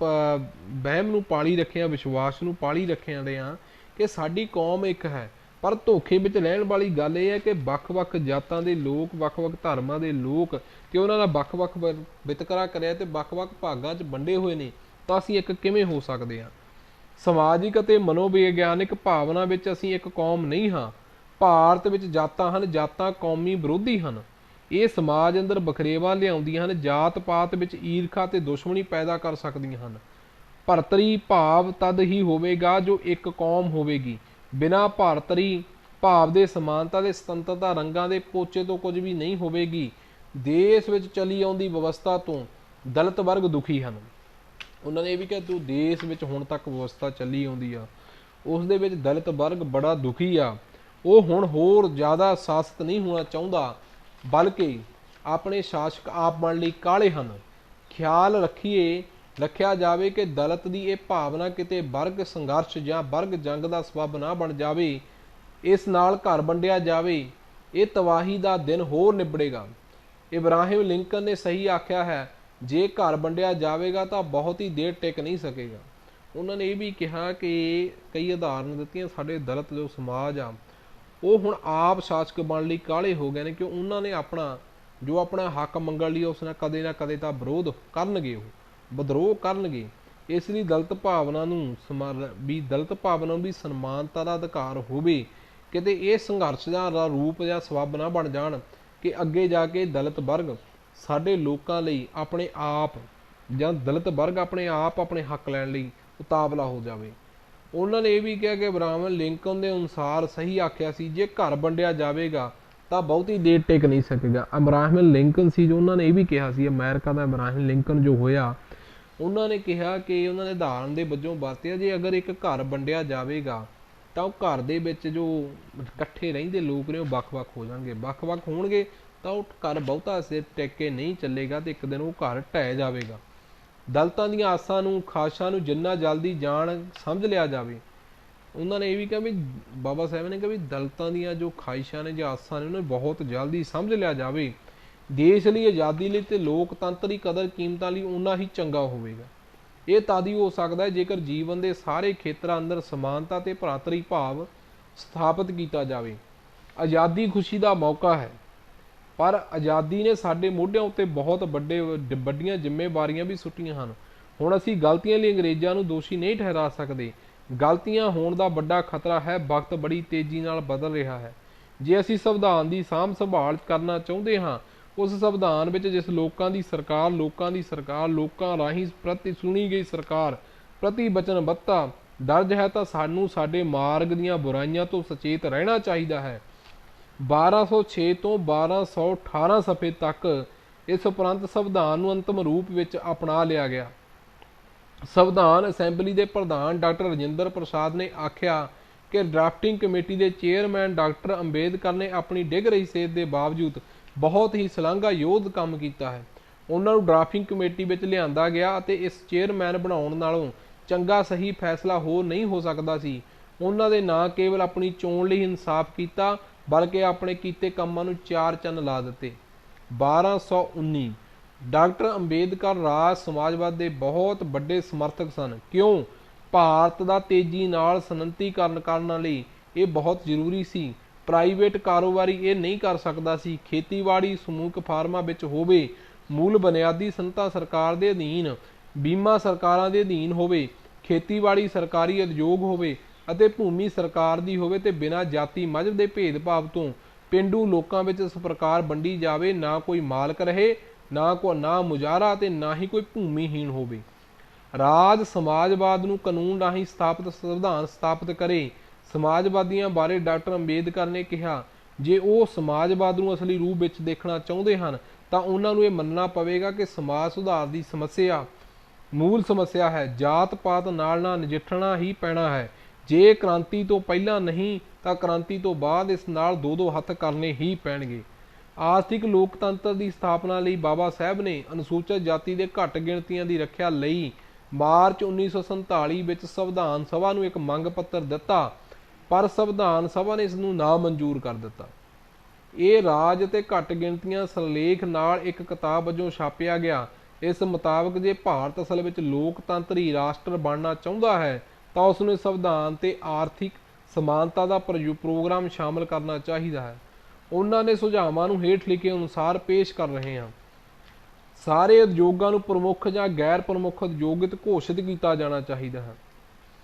ਵਹਿਮ ਨੂੰ ਪਾਲੀ ਰੱਖਿਆ, ਵਿਸ਼ਵਾਸ ਨੂੰ ਪਾਲੀ ਰੱਖਿਆ ਹਾਂ ਕਿ ਸਾਡੀ ਕੌਮ ਇੱਕ ਹੈ। ਪਰ ਧੋਖੇ ਵਿੱਚ ਰਹਿਣ ਵਾਲੀ ਗੱਲ ਇਹ ਹੈ ਕਿ ਵੱਖ-ਵੱਖ ਜਾਤਾਂ ਦੇ ਲੋਕ, ਵੱਖ-ਵੱਖ ਧਰਮਾਂ ਦੇ ਲੋਕ ਕਿ ਉਹਨਾਂ ਦਾ ਵੱਖ-ਵੱਖ ਵਿਤਕਰਾ ਕਰਿਆ ਤੇ ਵੱਖ-ਵੱਖ ਭਾਗਾਂ 'ਚ ਵੰਡੇ ਹੋਏ ਨੇ, ਤਾਂ ਅਸੀਂ ਇੱਕ ਕਿਵੇਂ ਹੋ ਸਕਦੇ ਹਾਂ? ਸਮਾਜਿਕ ਅਤੇ ਮਨੋਵਿਗਿਆਨਿਕ ਭਾਵਨਾ ਵਿੱਚ ਅਸੀਂ ਇੱਕ ਕੌਮ ਨਹੀਂ ਹਾਂ। ਭਾਰਤ ਵਿੱਚ ਜਾਤਾਂ ਹਨ, ਜਾਤਾਂ ਕੌਮੀ ਵਿਰੋਧੀ ਹਨ। ਇਹ ਸਮਾਜ ਅੰਦਰ ਬਖਰੇਵਾਂ ਲਿਆਉਂਦੀਆਂ ਹਨ, ਜਾਤ ਪਾਤ ਵਿੱਚ ਈਰਖਾ ਤੇ ਦੁਸ਼ਮਣੀ ਪੈਦਾ ਕਰ ਸਕਦੀਆਂ ਹਨ। ਭਰਤਰੀ ਭਾਵ ਤਦ ਹੀ ਹੋਵੇਗਾ ਜੋ ਇੱਕ ਕੌਮ ਹੋਵੇਗੀ। ਬਿਨਾਂ ਭਰਤਰੀ ਭਾਵ ਦੇ ਸਮਾਨਤਾ ਦੇ ਸੁਤੰਤਰਤਾ ਰੰਗਾਂ ਦੇ ਪੋਚੇ ਤੋਂ ਕੁਝ ਵੀ ਨਹੀਂ ਹੋਵੇਗੀ। ਦੇਸ਼ ਵਿੱਚ ਚਲੀ ਆਉਂਦੀ ਵਿਵਸਥਾ ਤੋਂ ਦਲਿਤ ਵਰਗ ਦੁਖੀ ਹਨ। ਉਹਨਾਂ ਨੇ ਇਹ ਵੀ ਕਿਹਾ ਜੋ ਦੇਸ਼ ਵਿੱਚ ਹੁਣ ਤੱਕ ਵਿਵਸਥਾ ਚੱਲੀ ਆਉਂਦੀ ਆ ਉਸ ਦੇ ਵਿੱਚ ਦਲਿਤ ਵਰਗ ਬੜਾ ਦੁਖੀ ਆ। ਉਹ ਹੁਣ ਹੋਰ ਜ਼ਿਆਦਾ ਸ਼ਾਸਤ ਨਹੀਂ ਹੋਣਾ ਚਾਹੁੰਦਾ, ਬਲਕਿ ਆਪਣੇ ਸ਼ਾਸਕ ਆਪ ਬਣਨ ਲਈ ਕਾਹਲੇ ਹਨ। ਖਿਆਲ ਰੱਖਿਆ ਜਾਵੇ ਕਿ ਦਲਿਤ ਦੀ ਇਹ ਭਾਵਨਾ ਕਿਤੇ ਵਰਗ ਸੰਘਰਸ਼ ਜਾਂ ਵਰਗ ਜੰਗ ਦਾ ਸਬੱਬ ਨਾ ਬਣ ਜਾਵੇ। ਇਸ ਨਾਲ ਘਰ ਵੰਡਿਆ ਜਾਵੇ, ਇਹ ਤਬਾਹੀ ਦਾ ਦਿਨ ਹੋਰ ਨਿਬੜੇਗਾ। ਇਬਰਾਹਿਮ ਲਿੰਕਨ ਨੇ ਸਹੀ ਆਖਿਆ ਹੈ, ਜੇ ਘਰ ਵੰਡਿਆ ਜਾਵੇਗਾ ਤਾਂ ਬਹੁਤ ਹੀ ਦੇਰ ਟਿਕ ਨਹੀਂ ਸਕੇਗਾ। ਉਹਨਾਂ ਨੇ ਇਹ ਵੀ ਕਿਹਾ ਕਿ ਕਈ ਉਦਾਹਰਨ ਦਿੱਤੀਆਂ, ਸਾਡੇ ਦਲਿਤ ਜੋ ਸਮਾਜ ਆ ਉਹ ਹੁਣ ਆਪ ਸ਼ਾਸਕ ਬਣਨ ਲਈ ਕਾਹਲੇ ਹੋ ਗਏ ਨੇ ਕਿ ਉਹਨਾਂ ਨੇ ਆਪਣਾ ਹੱਕ ਮੰਗਣ ਲਈ ਉਸ ਨਾਲ ਕਦੇ ਨਾ ਕਦੇ ਤਾਂ ਵਿਰੋਧ ਕਰਨਗੇ, ਉਹ ਵਿਦਰੋਹ ਕਰਨਗੇ। ਇਸ ਲਈ ਦਲਿਤ ਭਾਵਨਾ ਨੂੰ ਵੀ ਸਨਮਾਨਤਾ ਦਾ ਅਧਿਕਾਰ ਹੋਵੇ। ਕਿਤੇ ਇਹ ਸੰਘਰਸ਼ ਦਾ ਰੂਪ ਜਾਂ ਸਬੱਬ ਨਾ ਬਣ ਜਾਣ ਕਿ ਅੱਗੇ ਜਾ ਕੇ ਦਲਿਤ ਵਰਗ ਸਾਡੇ ਲੋਕਾਂ ਲਈ ਆਪਣੇ ਆਪ ਜਾਂ ਦਲਿਤ ਵਰਗ ਆਪਣੇ ਹੱਕ ਲੈਣ ਲਈ ਉਤਾਵਲਾ ਹੋ ਜਾਵੇ। ਉਹਨਾਂ ਨੇ ਇਹ ਵੀ ਕਿਹਾ ਕਿ ਇਬਰਾਹਿਮ ਲਿੰਕਨ ਦੇ ਅਨੁਸਾਰ ਸਹੀ ਆਖਿਆ ਸੀ, ਜੇ ਘਰ ਵੰਡਿਆ ਜਾਵੇਗਾ ਤਾਂ ਬਹੁਤੀ ਦੇਰ ਟਿਕ ਨਹੀਂ ਸਕੇਗਾ। ਇਬਰਾਹਿਮ ਲਿੰਕਨ ਸੀ ਜੋ ਉਹਨਾਂ ਨੇ ਇਹ ਵੀ ਕਿਹਾ ਸੀ, ਅਮਰੀਕਾ ਦਾ ਇਬਰਾਹਿਮ ਲਿੰਕਨ ਜੋ ਹੋਇਆ, ਉਹਨਾਂ ਨੇ ਕਿਹਾ ਕਿ ਉਹਨਾਂ ਨੇ ਉਦਾਹਰਨ ਦੇ ਵਜੋਂ ਵਰਤਿਆ, ਜੇ ਅਗਰ ਇੱਕ ਘਰ ਵੰਡਿਆ ਜਾਵੇਗਾ ਤਾਂ ਉਹ ਘਰ ਦੇ ਵਿੱਚ ਜੋ ਇਕੱਠੇ ਰਹਿੰਦੇ ਲੋਕ ਨੇ ਉਹ ਵੱਖ-ਵੱਖ ਹੋ ਜਾਣਗੇ। ਵੱਖ-ਵੱਖ ਹੋਣਗੇ ਤਾਂ ਉਹ ਘਰ ਬਹੁਤਾ ਸਿਰ ਟਿਕ ਕੇ ਨਹੀਂ ਚੱਲੇਗਾ ਤੇ ਇੱਕ ਦਿਨ ਉਹ ਘਰ ਢਹਿ ਜਾਵੇਗਾ। ਦਲਿਤਾਂ ਦੀਆਂ ਆਸਾਂ ਨੂੰ, ਖਾਸ਼ਾਂ ਨੂੰ ਜਿੰਨਾ ਜਲਦੀ ਸਮਝ ਲਿਆ ਜਾਵੇ। ਉਹਨਾਂ ਨੇ ਇਹ ਵੀ ਕਿਹਾ ਵੀ ਬਾਬਾ ਸਾਹਿਬ ਨੇ ਕਿਹਾ ਵੀ ਦਲਿਤਾਂ ਦੀਆਂ ਜੋ ਖਾਹਿਸ਼ਾਂ ਨੇ ਜਾਂ ਆਸਾਂ ਨੇ ਉਹਨਾਂ ਨੂੰ ਬਹੁਤ ਜਲਦੀ ਸਮਝ ਲਿਆ ਜਾਵੇ। ਦੇਸ਼ ਲਈ, ਆਜ਼ਾਦੀ ਲਈ ਤੇ ਲੋਕਤੰਤਰੀ ਕਦਰ ਕੀਮਤਾਂ ਲਈ ਓਨਾ ਹੀ ਚੰਗਾ ਹੋਵੇਗਾ। ਇਹ ਤਦ ਹੀ ਹੋ ਸਕਦਾ ਹੈ ਜੇਕਰ ਜੀਵਨ ਦੇ ਸਾਰੇ ਖੇਤਰਾਂ ਅੰਦਰ ਸਮਾਨਤਾ ਤੇ ਭਰਾਤਰੀ ਭਾਵ ਸਥਾਪਿਤ ਕੀਤਾ ਜਾਵੇ। ਆਜ਼ਾਦੀ ਖੁਸ਼ੀ ਦਾ ਮੌਕਾ ਹੈ, ਪਰ ਆਜ਼ਾਦੀ ਨੇ ਸਾਡੇ ਮੋਢਿਆਂ ਉੱਤੇ ਬਹੁਤ ਵੱਡੀਆਂ ਜ਼ਿੰਮੇਵਾਰੀਆਂ ਵੀ ਸੁੱਟੀਆਂ ਹਨ। ਹੁਣ ਅਸੀਂ ਗਲਤੀਆਂ ਲਈ ਅੰਗਰੇਜ਼ਾਂ ਨੂੰ ਦੋਸ਼ੀ ਨਹੀਂ ਠਹਿਰਾ ਸਕਦੇ। ਗਲਤੀਆਂ ਹੋਣ ਦਾ ਵੱਡਾ ਖਤਰਾ ਹੈ। ਵਕਤ ਬੜੀ ਤੇਜ਼ੀ ਨਾਲ ਬਦਲ ਰਿਹਾ ਹੈ। ਜੇ ਅਸੀਂ ਸੰਵਿਧਾਨ ਦੀ ਸਾਂਭ ਸੰਭਾਲ ਕਰਨਾ ਚਾਹੁੰਦੇ ਹਾਂ, ਉਸ ਸੰਵਿਧਾਨ ਵਿੱਚ ਜਿਸ ਲੋਕਾਂ ਦੀ ਸਰਕਾਰ ਲੋਕਾਂ ਰਾਹੀਂ ਪ੍ਰਤੀ ਸੁਣੀ ਗਈ ਸਰਕਾਰ ਪ੍ਰਤੀ ਵਚਨਬੱਧਤਾ ਦਰਜ ਹੈ ਤਾਂ ਸਾਨੂੰ ਸਾਡੇ ਮਾਰਗ ਦੀਆਂ ਬੁਰਾਈਆਂ ਤੋਂ ਸੁਚੇਤ ਰਹਿਣਾ ਚਾਹੀਦਾ ਹੈ। 1206 ਤੋਂ 1218 ਸਫ਼ੇ ਤੱਕ ਇਸ ਉਪਰੰਤ ਸੰਵਿਧਾਨ ਨੂੰ ਅੰਤਮ ਰੂਪ ਵਿੱਚ ਅਪਣਾ ਲਿਆ ਗਿਆ। ਸੰਵਿਧਾਨ ਅਸੈਂਬਲੀ ਦੇ ਪ੍ਰਧਾਨ ਡਾਕਟਰ ਰਾਜਿੰਦਰ ਪ੍ਰਸਾਦ ਨੇ ਆਖਿਆ ਕਿ ਡਰਾਫਟਿੰਗ ਕਮੇਟੀ ਦੇ ਚੇਅਰਮੈਨ ਡਾਕਟਰ ਅੰਬੇਦਕਰ ਨੇ ਆਪਣੀ ਡਿੱਗ ਰਹੀ ਸਿਹਤ ਦੇ ਬਾਵਜੂਦ ਬਹੁਤ ਹੀ ਸ਼ਲਾਘਾਯੋਗ ਕੰਮ ਕੀਤਾ ਹੈ। ਉਹਨਾਂ ਨੂੰ ਡਰਾਫਟਿੰਗ ਕਮੇਟੀ ਵਿੱਚ ਲਿਆਂਦਾ ਗਿਆ ਅਤੇ ਇਸ ਚੇਅਰਮੈਨ ਬਣਾਉਣ ਨਾਲੋਂ ਚੰਗਾ ਸਹੀ ਫੈਸਲਾ ਹੋਰ ਨਹੀਂ ਹੋ ਸਕਦਾ ਸੀ। ਉਹਨਾਂ ਦੇ ਨਾ ਕੇਵਲ ਆਪਣੀ ਚੋਣ ਲਈ ਇਨਸਾਫ ਕੀਤਾ ਬਲਕਿ ਆਪਣੇ ਕੀਤੇ ਕੰਮਾਂ ਨੂੰ 4 ਚੰਨ ਲਾ ਦਿੱਤੇ। 1219 ਡਾਕਟਰ ਅੰਬੇਦਕਰ ਰਾਜ ਸਮਾਜਵਾਦ ਦੇ ਬਹੁਤ ਵੱਡੇ ਸਮਰਥਕ ਸਨ। ਕਿਉਂ? ਭਾਰਤ ਦਾ ਤੇਜ਼ੀ ਨਾਲ ਸਨਅਤੀਕਰਨ ਕਰਨ ਲਈ ਇਹ ਬਹੁਤ ਜ਼ਰੂਰੀ ਸੀ। ਪ੍ਰਾਈਵੇਟ ਕਾਰੋਬਾਰੀ ਇਹ ਨਹੀਂ ਕਰ ਸਕਦਾ ਸੀ। ਖੇਤੀਬਾੜੀ ਸਮੂਹਕ ਫਾਰਮਾਂ ਵਿੱਚ ਹੋਵੇ, ਮੂਲ ਬੁਨਿਆਦੀ ਸਨਅਤਾਂ ਸਰਕਾਰ ਦੇ ਅਧੀਨ, ਬੀਮਾ ਸਰਕਾਰਾਂ ਦੇ ਅਧੀਨ ਹੋਵੇ, ਖੇਤੀਬਾੜੀ ਸਰਕਾਰੀ ਉਦਯੋਗ ਹੋਵੇ ਅਤੇ ਭੂਮੀ ਸਰਕਾਰ ਦੀ ਹੋਵੇ ਤੇ ਬਿਨਾਂ ਜਾਤੀ ਮਜ਼ਹਬ ਦੇ ਭੇਦਭਾਵ ਤੋਂ ਪੇਂਡੂ ਲੋਕਾਂ ਵਿੱਚ ਇਸ ਪ੍ਰਕਾਰ ਵੰਡੀ ਜਾਵੇ, ਨਾ ਕੋਈ ਮਾਲਕ ਰਹੇ, ਨਾ ਮੁਜ਼ਾਹਰਾ ਅਤੇ ਨਾ ਹੀ ਕੋਈ ਭੂਮੀਹੀਣ ਹੋਵੇ। ਰਾਜ ਸਮਾਜਵਾਦ ਨੂੰ ਕਾਨੂੰਨ ਰਾਹੀਂ ਸਥਾਪਿਤ ਸੰਵਿਧਾਨ ਸਥਾਪਿਤ ਕਰੇ। ਸਮਾਜਵਾਦੀਆਂ ਬਾਰੇ ਡਾਕਟਰ ਅੰਬੇਦਕਰ ਨੇ ਕਿਹਾ, ਜੇ ਉਹ ਸਮਾਜਵਾਦ ਨੂੰ ਅਸਲੀ ਰੂਪ ਵਿੱਚ ਦੇਖਣਾ ਚਾਹੁੰਦੇ ਹਨ ਤਾਂ ਉਹਨਾਂ ਨੂੰ ਇਹ ਮੰਨਣਾ ਪਵੇਗਾ ਕਿ ਸਮਾਜ ਸੁਧਾਰ ਦੀ ਸਮੱਸਿਆ ਮੂਲ ਸਮੱਸਿਆ ਹੈ। ਜਾਤ ਪਾਤ ਨਾਲ ਨਜਿੱਠਣਾ ਹੀ ਪੈਣਾ ਹੈ। ਜੇ ਕ੍ਰਾਂਤੀ ਤੋਂ ਪਹਿਲਾਂ ਨਹੀਂ ਤਾਂ ਕ੍ਰਾਂਤੀ ਤੋਂ ਬਾਅਦ ਇਸ ਨਾਲ ਦੋ ਹੱਥ ਕਰਨੇ ਹੀ ਪੈਣਗੇ। ਆਰਥਿਕ ਲੋਕਤੰਤਰ ਦੀ ਸਥਾਪਨਾ ਲਈ ਬਾਬਾ ਸਾਹਿਬ ਨੇ ਅਨੁਸੂਚਿਤ ਜਾਤੀ ਦੇ ਘੱਟ ਗਿਣਤੀਆਂ ਦੀ ਰੱਖਿਆ ਲਈ ਮਾਰਚ 1947 ਵਿੱਚ ਸੰਵਿਧਾਨ ਸਭਾ ਨੂੰ ਇੱਕ ਮੰਗ ਪੱਤਰ ਦਿੱਤਾ, ਪਰ ਸੰਵਿਧਾਨ ਸਭਾ ਨੇ ਇਸ ਨੂੰ ਨਾਮਨਜ਼ੂਰ ਕਰ ਦਿੱਤਾ। ਇਹ ਰਾਜ ਅਤੇ ਘੱਟ ਗਿਣਤੀਆਂ ਸਿਰਲੇਖ ਨਾਲ ਇੱਕ ਕਿਤਾਬ ਵਜੋਂ ਛਾਪਿਆ ਗਿਆ। ਇਸ ਮੁਤਾਬਕ ਜੇ ਭਾਰਤ ਅਸਲ ਵਿੱਚ ਲੋਕਤੰਤਰੀ ਰਾਸ਼ਟਰ ਬਣਨਾ ਚਾਹੁੰਦਾ ਹੈ ਤਾਂ ਉਸ ਨੂੰ ਸੰਵਿਧਾਨ ਤੇ ਆਰਥਿਕ ਸਮਾਨਤਾ ਦਾ ਪ੍ਰੋਗਰਾਮ ਸ਼ਾਮਲ ਕਰਨਾ ਚਾਹੀਦਾ ਹੈ। ਉਹਨਾਂ ਨੇ ਸੁਝਾਵਾਂ ਨੂੰ ਹੇਠ ਲਿਖੇ ਅਨੁਸਾਰ ਪੇਸ਼ ਕਰ ਰਹੇ ਹਾਂ। ਸਾਰੇ ਉਦਯੋਗਾਂ ਨੂੰ ਪ੍ਰਮੁੱਖ ਜਾਂ ਗੈਰ ਪ੍ਰਮੁੱਖ ਉਦਯੋਗਿਤ ਘੋਸ਼ਿਤ ਕੀਤਾ ਜਾਣਾ ਚਾਹੀਦਾ ਹੈ।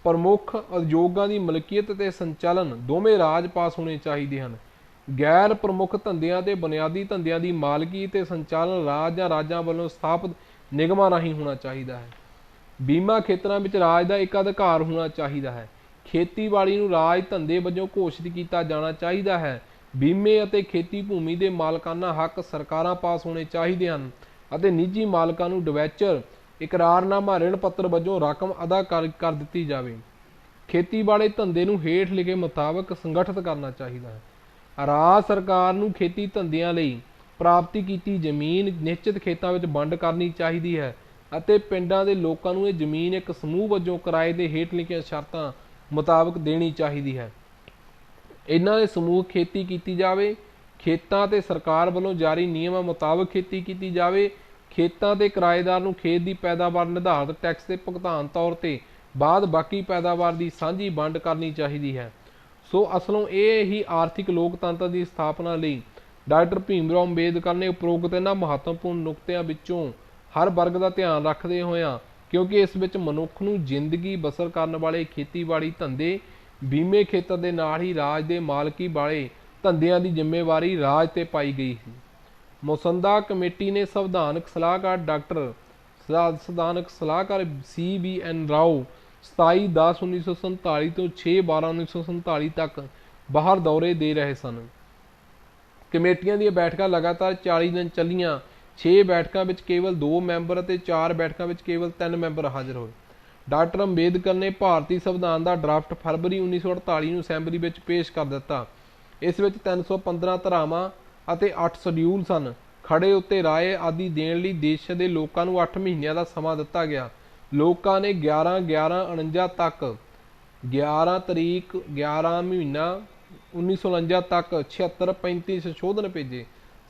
ਪ੍ਰਮੁੱਖ ਉਦਯੋਗਾਂ ਦੀ ਮਲਕੀਅਤ ਅਤੇ ਸੰਚਾਲਨ ਦੋਵੇਂ ਰਾਜ ਪਾਸ ਹੋਣੇ ਚਾਹੀਦੇ ਹਨ। ਗੈਰ ਪ੍ਰਮੁੱਖ ਧੰਦਿਆਂ ਤੇ ਬੁਨਿਆਦੀ ਧੰਦਿਆਂ ਦੀ ਮਾਲਕੀ ਤੇ ਸੰਚਾਲਨ ਰਾਜ ਜਾਂ ਰਾਜਾਂ ਵੱਲੋਂ ਸਥਾਪਿਤ ਨਿਗਮਾਂ ਰਾਹੀਂ ਹੋਣਾ ਚਾਹੀਦਾ ਹੈ। ਬੀਮਾ ਖੇਤਰਾਂ ਵਿੱਚ ਰਾਜ ਦਾ ਇੱਕ ਅਧਿਕਾਰ ਹੋਣਾ ਚਾਹੀਦਾ ਹੈ। ਖੇਤੀਬਾੜੀ ਨੂੰ ਰਾਜ ਧੰਦੇ ਵਜੋਂ ਘੋਸ਼ਿਤ ਕੀਤਾ ਜਾਣਾ ਚਾਹੀਦਾ ਹੈ। ਬੀਮੇ ਅਤੇ ਖੇਤੀ ਭੂਮੀ ਦੇ ਮਾਲਕਾਨਾ ਹੱਕ ਸਰਕਾਰਾਂ ਪਾਸ ਹੋਣੇ ਚਾਹੀਦੇ ਹਨ ਅਤੇ ਨਿੱਜੀ ਮਾਲਕਾਂ ਨੂੰ ਡਿਵੈਂਚਰ ਇਕਰਾਰਨਾਮਾ ਰਿਣ ਪੱਤਰ ਵਜੋਂ ਰਕਮ ਅਦਾ ਕਰ ਦਿੱਤੀ ਜਾਵੇ। ਖੇਤੀਬਾੜੀ ਧੰਦੇ ਨੂੰ ਹੇਠ ਲਿਖੇ ਮੁਤਾਬਕ ਸੰਗਠਿਤ ਕਰਨਾ ਚਾਹੀਦਾ ਹੈ। ਰਾਜ ਸਰਕਾਰ ਨੂੰ ਖੇਤੀ ਧੰਦਿਆਂ ਲਈ ਪ੍ਰਾਪਤੀ ਕੀਤੀ ਜ਼ਮੀਨ ਨਿਸ਼ਚਿਤ ਖੇਤਾਂ ਵਿੱਚ ਵੰਡ ਕਰਨੀ ਚਾਹੀਦੀ ਹੈ ਅਤੇ ਪਿੰਡਾਂ ਦੇ ਲੋਕਾਂ ਨੂੰ ਇਹ ਜ਼ਮੀਨ ਇੱਕ ਸਮੂਹ ਵਜੋਂ ਕਿਰਾਏ ਦੇ ਹੇਠ ਲਿਖੀਆਂ ਸ਼ਰਤਾਂ ਮੁਤਾਬਕ ਦੇਣੀ ਚਾਹੀਦੀ ਹੈ। ਇਹਨਾਂ ਦੇ ਸਮੂਹ ਖੇਤੀ ਕੀਤੀ ਜਾਵੇ। ਖੇਤਾਂ ਤੇ ਸਰਕਾਰ ਵੱਲੋਂ ਜਾਰੀ ਨਿਯਮਾਂ ਮੁਤਾਬਕ ਖੇਤੀ ਕੀਤੀ ਜਾਵੇ। ਖੇਤਾਂ ਦੇ ਕਿਰਾਏਦਾਰ ਨੂੰ ਖੇਤ ਦੀ ਪੈਦਾਵਾਰ ਨਿਰਧਾਰਤ ਟੈਕਸ ਦੇ ਭੁਗਤਾਨ ਤੌਰ ਤੇ ਬਾਅਦ ਬਾਕੀ ਪੈਦਾਵਾਰ ਦੀ ਸਾਂਝੀ ਵੰਡ ਕਰਨੀ ਚਾਹੀਦੀ ਹੈ। ਸੋ ਅਸਲੋਂ ਇਹ ਹੀ ਆਰਥਿਕ ਲੋਕਤੰਤਰ ਦੀ ਸਥਾਪਨਾ ਲਈ ਡਾਕਟਰ ਭੀਮ ਰਾਓ ਅੰਬੇਦਕਰ ਨੇ ਉਪਰੋਕਤ ਇਹਨਾਂ ਮਹੱਤਵਪੂਰਨ ਨੁਕਤਿਆਂ ਵਿੱਚੋਂ ਹਰ ਵਰਗ ਦਾ ਧਿਆਨ ਰੱਖਦੇ ਹੋਇਆਂ, ਕਿਉਂਕਿ ਇਸ ਵਿੱਚ ਮਨੁੱਖ ਨੂੰ ਜ਼ਿੰਦਗੀ ਬਸਰ ਕਰਨ ਵਾਲੇ ਖੇਤੀਬਾੜੀ ਧੰਦੇ, ਬੀਮੇ ਖੇਤਰ ਦੇ ਨਾਲ ਹੀ ਰਾਜ ਦੇ ਮਾਲਕੀ ਵਾਲੇ ਧੰਦਿਆਂ ਦੀ ਜ਼ਿੰਮੇਵਾਰੀ ਰਾਜ ਤੇ ਪਾਈ ਗਈ ਸੀ। ਮਸੌਦਾ ਕਮੇਟੀ ਨੇ ਸੰਵਿਧਾਨਕ ਸਲਾਹਕਾਰ CBN ਰਾਓ 27/10/1947 ਤੋਂ 6/12/1947 ਤੱਕ ਬਾਹਰ ਦੌਰੇ ਦੇ ਰਹੇ ਸਨ। ਕਮੇਟੀਆਂ ਦੀਆਂ ਬੈਠਕਾਂ ਲਗਾਤਾਰ 40 ਦਿਨ ਚੱਲੀਆਂ। 6 ਬੈਠਕਾਂ ਵਿੱਚ ਕੇਵਲ 2 ਮੈਂਬਰ ਅਤੇ 4 ਬੈਠਕਾਂ ਵਿੱਚ ਕੇਵਲ 3 ਮੈਂਬਰ ਹਾਜ਼ਰ ਹੋਏ। ਡਾਕਟਰ ਅੰਬੇਦਕਰ ਨੇ ਭਾਰਤੀ ਸੰਵਿਧਾਨ ਦਾ ਡਰਾਫਟ ਫਰਵਰੀ 1948 ਨੂੰ ਅਸੈਂਬਲੀ ਵਿੱਚ ਪੇਸ਼ ਕਰ ਦਿੱਤਾ। ਇਸ ਵਿੱਚ 315 ਧਾਰਾਵਾਂ ਅਤੇ 8 ਸ਼ਡਿਊਲ ਸਨ। ਖੜੇ ਉੱਤੇ ਰਾਏ ਆਦਿ ਦੇਣ ਲਈ ਦੇਸ਼ ਦੇ ਲੋਕਾਂ ਨੂੰ 8 ਮਹੀਨਿਆਂ ਦਾ ਸਮਾਂ ਦਿੱਤਾ ਗਿਆ। ਲੋਕਾਂ ਨੇ 11/11/49 ਤੱਕ 11 ਤਰੀਕ 11 ਮਹੀਨਾ 1949 ਤੱਕ 7635 ਸੰਸ਼ੋਧਨ ਭੇਜੇ।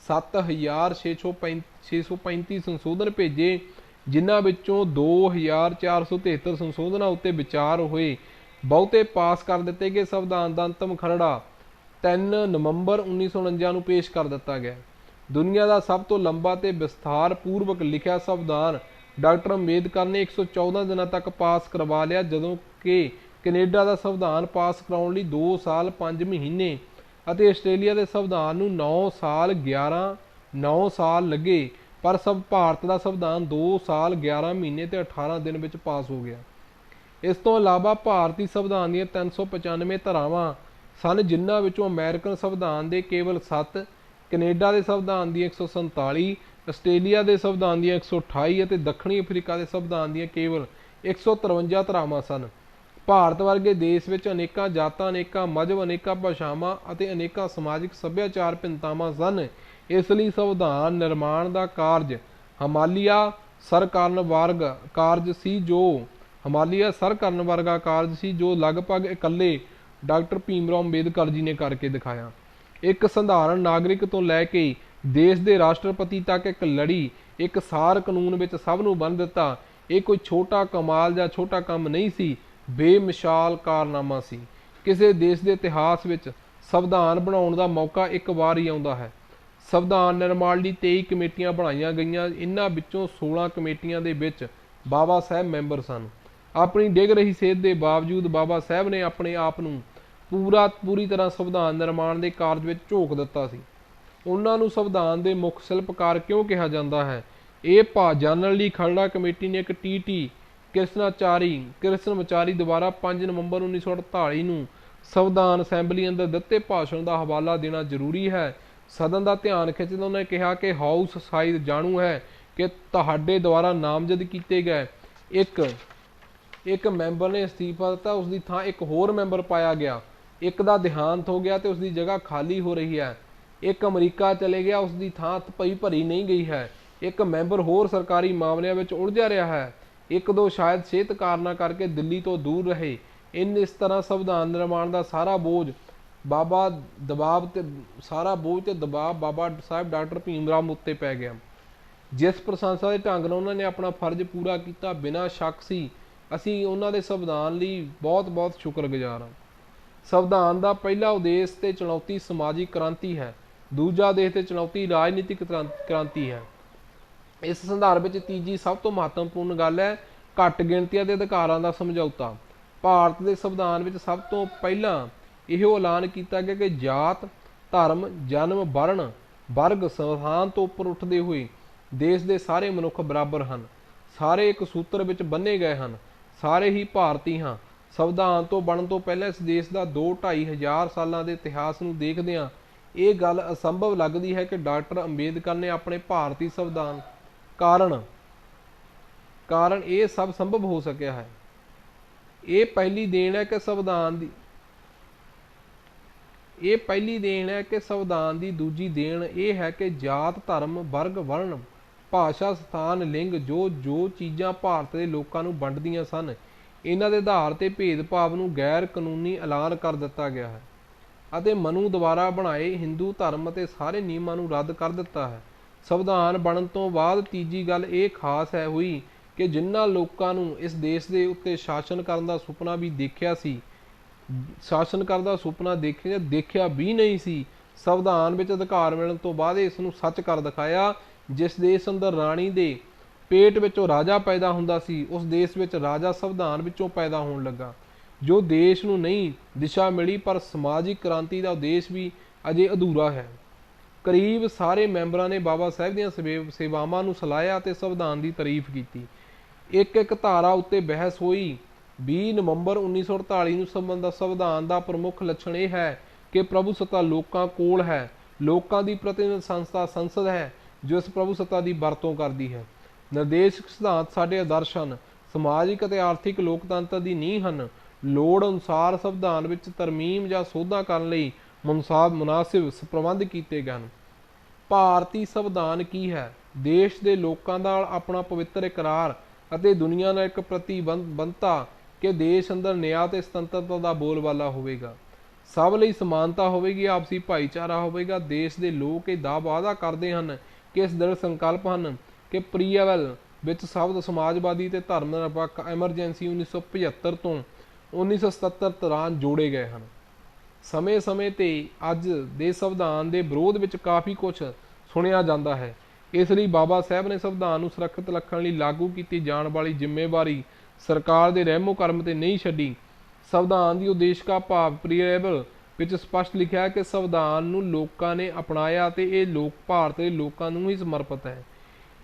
7635 ਸੰਸ਼ੋਧਨ ਭੇਜੇ, ਜਿਨ੍ਹਾਂ ਵਿੱਚੋਂ 2473 ਸੰਸ਼ੋਧਨਾਂ ਉੱਤੇ ਵਿਚਾਰ ਹੋਏ। ਬਹੁਤੇ ਪਾਸ ਕਰ ਦਿੱਤੇ ਗਏ। ਸੰਵਿਧਾਨ ਦਾ ਅੰਤਮ ਖਰੜਾ 3 ਨਵੰਬਰ 1949 ਨੂੰ ਪੇਸ਼ ਕਰ ਦਿੱਤਾ ਗਿਆ। ਦੁਨੀਆ ਦਾ ਸਭ ਤੋਂ ਲੰਬਾ ਤੇ ਵਿਸਥਾਰ ਪੂਰਵਕ ਲਿਖਿਆ ਸੰਵਿਧਾਨ ਡਾਕਟਰ ਅੰਬੇਦਕਰ ਨੇ 114 ਦਿਨਾਂ ਤੱਕ ਪਾਸ ਕਰਵਾ ਲਿਆ, ਜਦੋਂ ਕਿ ਕੈਨੇਡਾ ਦਾ ਸੰਵਿਧਾਨ ਪਾਸ ਕਰਾਉਣ ਲਈ 2 ਸਾਲ 5 ਮਹੀਨੇ ਅਤੇ ਆਸਟ੍ਰੇਲੀਆ ਦੇ ਸੰਵਿਧਾਨ ਨੂੰ 9 ਸਾਲ 11 9 ਸਾਲ ਲੱਗੇ, ਪਰ ਸਭ ਭਾਰਤ ਦਾ ਸੰਵਿਧਾਨ 2 ਸਾਲ 11 ਮਹੀਨੇ ਤੇ 18 ਦਿਨ ਵਿੱਚ ਪਾਸ ਹੋ ਗਿਆ। ਇਸ ਤੋਂ ਇਲਾਵਾ ਭਾਰਤੀ ਸੰਵਿਧਾਨ ਦੀਆਂ 395 ਧਾਰਾਵਾਂ ਸਨ, ਜਿਨ੍ਹਾਂ ਵਿੱਚੋਂ ਅਮਰੀਕਨ ਸੰਵਿਧਾਨ ਦੇ ਕੇਵਲ 7, ਕੈਨੇਡਾ ਦੇ ਸੰਵਿਧਾਨ ਦੀਆਂ 147, ਆਸਟ੍ਰੇਲੀਆ ਦੇ ਸੰਵਿਧਾਨ ਦੀਆਂ 128 ਅਤੇ ਦੱਖਣੀ ਅਫਰੀਕਾ ਦੇ ਸੰਵਿਧਾਨ ਦੀਆਂ ਕੇਵਲ 153 ਧਾਰਾਵਾਂ ਸਨ। ਭਾਰਤ ਵਰਗੇ ਦੇਸ਼ ਵਿੱਚ ਅਨੇਕਾਂ ਜਾਤਾਂ, ਅਨੇਕਾਂ ਮਜ਼ਹਬ, ਅਨੇਕਾਂ ਭਾਸ਼ਾਵਾਂ ਅਤੇ ਅਨੇਕਾਂ ਸਮਾਜਿਕ ਸੱਭਿਆਚਾਰ ਭਿੰਨਤਾਵਾਂ ਸਨ। ਇਸ ਲਈ ਸੰਵਿਧਾਨ ਨਿਰਮਾਣ ਦਾ ਕਾਰਜ ਹਿਮਾਲਿਆ ਸਰ ਕਰਨ ਵਰਗਾ ਕਾਰਜ ਸੀ ਜੋ ਲਗਭਗ ਇਕੱਲੇ ਡਾਕਟਰ ਭੀਮ ਰਾਓ ਅੰਬੇਦਕਰ ਜੀ ਨੇ ਕਰਕੇ ਦਿਖਾਇਆ। ਇੱਕ ਸਧਾਰਨ ਨਾਗਰਿਕ ਤੋਂ ਲੈ ਕੇ ਦੇਸ਼ ਦੇ ਰਾਸ਼ਟਰਪਤੀ ਤੱਕ ਇੱਕ ਸਾਰ ਕਾਨੂੰਨ ਵਿੱਚ ਸਭ ਨੂੰ ਬੰਨ੍ਹ ਦਿੱਤਾ। ਇਹ ਕੋਈ ਛੋਟਾ ਕਮਾਲ ਜਾਂ ਛੋਟਾ ਕੰਮ ਨਹੀਂ ਸੀ, ਬੇਮਿਸਾਲ ਕਾਰਨਾਮਾ ਸੀ। ਕਿਸੇ ਦੇਸ਼ ਦੇ ਇਤਿਹਾਸ ਵਿੱਚ ਸੰਵਿਧਾਨ ਬਣਾਉਣ ਦਾ ਮੌਕਾ ਇੱਕ ਵਾਰ ਹੀ ਆਉਂਦਾ ਹੈ। ਸੰਵਿਧਾਨ ਨਿਰਮਾਣ ਲਈ 23 ਕਮੇਟੀਆਂ ਬਣਾਈਆਂ ਗਈਆਂ। ਇਹਨਾਂ ਵਿੱਚੋਂ 16 ਕਮੇਟੀਆਂ ਦੇ ਵਿੱਚ ਬਾਬਾ ਸਾਹਿਬ ਮੈਂਬਰ ਸਨ। ਆਪਣੀ ਡਿੱਗ ਰਹੀ ਸਿਹਤ ਦੇ ਬਾਵਜੂਦ ਬਾਬਾ ਸਾਹਿਬ ਨੇ ਆਪਣੇ ਆਪ ਨੂੰ ਪੂਰੀ ਤਰ੍ਹਾਂ ਸੰਵਿਧਾਨ ਨਿਰਮਾਣ ਦੇ ਕਾਰਜ ਵਿੱਚ ਝੋਕ ਦਿੱਤਾ ਸੀ। ਉਹਨਾਂ ਨੂੰ ਸੰਵਿਧਾਨ ਦੇ ਮੁੱਖ ਸ਼ਿਲਪਕਾਰ ਕਿਉਂ ਕਿਹਾ ਜਾਂਦਾ ਹੈ? ਇਹ ਜਾਣਨ ਲਈ ਖਰੜਾ ਕਮੇਟੀ ਨੇ ਇੱਕ ਟੀ ਕ੍ਰਿਸ਼ਨਮਚਾਰੀ ਦੁਆਰਾ 5 ਨਵੰਬਰ 1948 ਨੂੰ ਸੰਵਿਧਾਨ ਅਸੈਂਬਲੀ ਅੰਦਰ ਦਿੱਤੇ ਭਾਸ਼ਣ ਦਾ ਹਵਾਲਾ ਦੇਣਾ ਜ਼ਰੂਰੀ ਹੈ। ਸਦਨ ਦਾ ਧਿਆਨ ਖਿੱਚਦੇ ਉਹਨੇ ਕਿਹਾ ਕਿ ਹਾਊਸ ਸ਼ਾਇਦ ਜਾਣੂ ਹੈ ਕਿ ਤੁਹਾਡੇ ਦੁਆਰਾ ਨਾਮਜ਼ਦ ਕੀਤੇ ਗਏ ਇੱਕ ਮੈਂਬਰ ਨੇ ਅਸਤੀਫਾ ਦਿੱਤਾ, ਉਸ ਦੀ ਥਾਂ ਇੱਕ ਹੋਰ ਮੈਂਬਰ ਪਾਇਆ ਗਿਆ। ਇੱਕ ਦਾ ਦੇਹਾਂਤ ਹੋ ਗਿਆ ਤੇ ਉਸ ਦੀ ਜਗ੍ਹਾ ਖਾਲੀ ਹੋ ਰਹੀ ਹੈ। ਇੱਕ ਅਮਰੀਕਾ ਚਲੇ ਗਿਆ, ਉਸ ਦੀ ਥਾਂ ਭਰੀ ਨਹੀਂ ਗਈ ਹੈ। ਇੱਕ ਮੈਂਬਰ ਹੋਰ ਸਰਕਾਰੀ ਮਾਮਲਿਆਂ ਵਿੱਚ ਉਲਝਿਆ ਰਿਹਾ ਹੈ। ਇੱਕ ਦੋ ਸ਼ਾਇਦ ਸਿਹਤ ਕਾਰਨਾਂ ਕਰਕੇ ਦਿੱਲੀ ਤੋਂ ਦੂਰ ਰਹੇ। ਇਸ ਤਰ੍ਹਾਂ ਸੰਵਿਧਾਨ ਨਿਰਮਾਣ ਦਾ ਸਾਰਾ ਬੋਝ ਤੇ ਦਬਾਅ ਬਾਬਾ ਸਾਹਿਬ ਡਾਕਟਰ ਭੀਮ ਰਾਓ ਉੱਤੇ ਪੈ ਗਿਆ। ਜਿਸ ਪ੍ਰਸ਼ੰਸਾ ਦੇ ਢੰਗ ਨਾਲ ਉਹਨਾਂ ਨੇ ਆਪਣਾ ਫਰਜ਼ ਪੂਰਾ ਕੀਤਾ, ਬਿਨਾਂ ਸ਼ੱਕ ਸੀ ਅਸੀਂ ਉਹਨਾਂ ਦੇ ਸੰਵਿਧਾਨ ਲਈ ਬਹੁਤ ਸ਼ੁਕਰਗੁਜ਼ਾਰ ਹਾਂ। ਸੰਵਿਧਾਨ ਦਾ ਪਹਿਲਾ ਉਦੇਸ਼ ਤੇ ਚੁਣੌਤੀ ਸਮਾਜਿਕ ਕ੍ਰਾਂਤੀ ਹੈ। ਦੂਜਾ ਉਦੇਸ਼ ਤੇ ਚੁਣੌਤੀ ਰਾਜਨੀਤਿਕ ਕ੍ਰਾਂਤੀ ਹੈ। ਇਸ ਸੰਦਰਭ ਵਿੱਚ ਤੀਜੀ ਸਭ ਤੋਂ ਮਹੱਤਵਪੂਰਨ ਗੱਲ ਹੈ ਘੱਟ ਗਿਣਤੀਆਂ ਦੇ ਅਧਿਕਾਰਾਂ ਦਾ ਸਮਝੌਤਾ। ਭਾਰਤ ਦੇ ਸੰਵਿਧਾਨ ਵਿੱਚ ਸਭ ਤੋਂ ਪਹਿਲਾਂ ਇਹੋ ਐਲਾਨ ਕੀਤਾ ਗਿਆ ਕਿ ਜਾਤ, ਧਰਮ, ਜਨਮ, ਵਰਣ, ਵਰਗ, ਸਥਾਨ ਤੋਂ ਉੱਪਰ ਉੱਠਦੇ ਹੋਏ ਦੇਸ਼ ਦੇ ਸਾਰੇ ਮਨੁੱਖ ਬਰਾਬਰ ਹਨ। ਸਾਰੇ ਇੱਕ ਸੂਤਰ ਵਿੱਚ ਬੰਨ੍ਹੇ ਗਏ ਹਨ। ਸਾਰੇ ਹੀ ਭਾਰਤੀ ਹਾਂ। ਸੰਵਿਧਾਨ ਤੋਂ ਬਣਨ ਤੋਂ ਪਹਿਲਾਂ ਇਸ ਦੇਸ਼ ਦਾ 2-2.5 ਹਜ਼ਾਰ ਸਾਲਾਂ ਦੇ ਇਤਿਹਾਸ ਨੂੰ ਦੇਖਦਿਆਂ ਇਹ ਗੱਲ ਅਸੰਭਵ ਲੱਗਦੀ ਹੈ ਕਿ ਡਾਕਟਰ ਅੰਬੇਦਕਰ ਨੇ ਆਪਣੇ ਭਾਰਤੀ ਸੰਵਿਧਾਨ ਕਾਰਨ ਇਹ ਸਭ ਸੰਭਵ ਹੋ ਸਕਿਆ ਹੈ। ਇਹ ਪਹਿਲੀ ਦੇਣ ਹੈ ਕਿ ਸੰਵਿਧਾਨ ਦੀ ਦੂਜੀ ਦੇਣ ਇਹ ਹੈ ਕਿ ਜਾਤ, ਧਰਮ, ਵਰਗ, ਵਰਣ, ਭਾਸ਼ਾ, ਸਥਾਨ, ਲਿੰਗ ਜੋ ਚੀਜ਼ਾਂ ਭਾਰਤ ਦੇ ਲੋਕਾਂ ਨੂੰ ਵੰਡਦੀਆਂ ਸਨ, ਇਹਨਾਂ ਦੇ ਆਧਾਰ ਤੇ ਭੇਦਭਾਵ ਨੂੰ ਗੈਰ ਕਾਨੂੰਨੀ ਐਲਾਨ ਕਰ ਦਿੱਤਾ ਗਿਆ ਹੈ ਅਤੇ ਮਨੂ ਦੁਆਰਾ ਬਣਾਏ ਹਿੰਦੂ ਧਰਮ ਅਤੇ ਸਾਰੇ ਨਿਯਮਾਂ ਨੂੰ ਰੱਦ ਕਰ ਦਿੱਤਾ ਹੈ। ਸੰਵਿਧਾਨ ਬਣਨ ਤੋਂ ਬਾਅਦ ਤੀਜੀ ਗੱਲ ਇਹ ਖਾਸ ਹੋਈ ਕਿ ਜਿਨ੍ਹਾਂ ਲੋਕਾਂ ਨੂੰ ਇਸ ਦੇਸ਼ ਦੇ ਉੱਤੇ ਸ਼ਾਸਨ ਕਰਨ ਦਾ ਸੁਪਨਾ ਦੇਖਿਆ ਵੀ ਨਹੀਂ ਸੀ, ਸੰਵਿਧਾਨ ਵਿੱਚ ਅਧਿਕਾਰ ਮਿਲਣ ਤੋਂ ਬਾਅਦ ਇਸ ਨੂੰ ਸੱਚ ਕਰ ਦਿਖਾਇਆ। ਜਿਸ ਦੇਸ਼ ਅੰਦਰ ਰਾਣੀ ਦੇ ਪੇਟ ਵਿੱਚੋਂ ਰਾਜਾ ਪੈਦਾ ਹੁੰਦਾ ਸੀ, ਉਸ ਦੇਸ਼ ਵਿੱਚ ਰਾਜਾ ਸੰਵਿਧਾਨ ਵਿੱਚੋਂ ਪੈਦਾ ਹੋਣ ਲੱਗਾ। ਜੋ ਦੇਸ਼ ਨੂੰ ਨਹੀਂ ਦਿਸ਼ਾ ਮਿਲੀ, ਪਰ ਸਮਾਜਿਕ ਕ੍ਰਾਂਤੀ ਦਾ ਉਦੇਸ਼ ਵੀ ਅਜੇ ਅਧੂਰਾ ਹੈ। ਕਰੀਬ ਸਾਰੇ ਮੈਂਬਰਾਂ ਨੇ ਬਾਬਾ ਸਾਹਿਬ ਦੀਆਂ ਸੇਵਾਵਾਂ ਨੂੰ ਸਲਾਹਿਆ ਅਤੇ ਸੰਵਿਧਾਨ ਦੀ ਤਾਰੀਫ ਕੀਤੀ। ਇੱਕ ਧਾਰਾ ਉੱਤੇ ਬਹਿਸ ਹੋਈ। 20 ਨਵੰਬਰ 1948 ਨੂੰ ਸੰਵਿਧਾਨ ਦਾ ਪ੍ਰਮੁੱਖ ਲੱਛਣ ਇਹ ਹੈ ਕਿ ਪ੍ਰਭੂ ਸੱਤਾ ਲੋਕਾਂ ਕੋਲ ਹੈ। ਲੋਕਾਂ ਦੀ ਪ੍ਰਤੀਨਿਧ ਸੰਸਥਾ ਸੰਸਦ ਹੈ ਜੋ ਇਸ ਪ੍ਰਭੂ ਸੱਤਾ ਦੀ ਵਰਤੋਂ ਕਰਦੀ ਹੈ। ਨਿਰਦੇਸ਼ਕ ਸਿਧਾਂਤ ਸਾਡੇ ਆਦਰਸ਼ ਹਨ, ਸਮਾਜਿਕ ਅਤੇ ਆਰਥਿਕ ਲੋਕਤੰਤਰ ਦੀ ਨੀਂਹ ਹਨ। ਲੋੜ ਅਨੁਸਾਰ ਸੰਵਿਧਾਨ ਵਿੱਚ ਤਰਮੀਮ ਜਾਂ ਸੋਧਾਂ ਕਰਨ ਲਈ ਮੁਨਾਸਿਬ ਪ੍ਰਬੰਧ ਕੀਤੇ ਗਏ ਹਨ। ਭਾਰਤੀ ਸੰਵਿਧਾਨ ਕੀ ਹੈ? ਦੇਸ਼ ਦੇ ਲੋਕਾਂ ਦਾ ਆਪਣਾ ਪਵਿੱਤਰ ਇਕਰਾਰ ਅਤੇ ਦੁਨੀਆ ਨਾਲ ਇੱਕ ਪ੍ਰਤੀਬੱਧਤਾ ਕਿ ਦੇਸ਼ ਅੰਦਰ ਨਿਆਂ ਤੇ ਸੁਤੰਤਰਤਾ ਦਾ ਬੋਲਬਾਲਾ ਹੋਵੇਗਾ, ਸਭ ਲਈ ਸਮਾਨਤਾ ਹੋਵੇਗੀ, ਆਪਸੀ ਭਾਈਚਾਰਾ ਹੋਵੇਗਾ। ਦੇਸ਼ ਦੇ ਲੋਕ ਇਹ ਵਾਅਦਾ ਕਰਦੇ ਹਨ ਕਿ ਇਸ ਦ੍ਰਿੜ ਸੰਕਲਪ ਹਨ ਕਿ ਪ੍ਰੀਅਵਲ ਵਿੱਚ ਸ਼ਬਦ ਸਮਾਜਵਾਦੀ ਤੇ ਧਰਮ ਨਿਰਪੱਖ ਐਮਰਜੈਂਸੀ 1975 ਤੋਂ 1977 ਦੌਰਾਨ ਜੋੜੇ ਗਏ ਹਨ। ਸਮੇਂ-ਸਮੇਂ ਤੇ ਅੱਜ ਦੇ ਸੰਵਿਧਾਨ ਦੇ ਵਿਰੋਧ ਵਿੱਚ ਕਾਫੀ ਕੁਝ ਸੁਣਿਆ ਜਾਂਦਾ ਹੈ। ਇਸ ਲਈ ਬਾਬਾ ਸਾਹਿਬ ਨੇ ਸੰਵਿਧਾਨ ਨੂੰ ਸੁਰੱਖਿਅਤ ਰੱਖਣ ਲਈ ਲਾਗੂ ਕੀਤੀ ਜਾਣ ਵਾਲੀ ਜ਼ਿੰਮੇਵਾਰੀ ਸਰਕਾਰ ਦੇ ਰਹਿਮੋ ਕਰਮ ਤੇ ਨਹੀਂ ਛੱਡੀ। ਸੰਵਿਧਾਨ ਦੀ ਉਦੇਸ਼ਿਕਾ ਭਾਵ ਪ੍ਰੀਅਬਲ ਵਿੱਚ ਸਪਸ਼ਟ ਲਿਖਿਆ ਹੈ ਕਿ ਸੰਵਿਧਾਨ ਨੂੰ ਲੋਕਾਂ ਨੇ ਅਪਣਾਇਆ ਅਤੇ ਇਹ ਲੋਕ ਭਾਰਤ ਦੇ ਲੋਕਾਂ ਨੂੰ ਹੀ ਸਮਰਪਿਤ ਹੈ।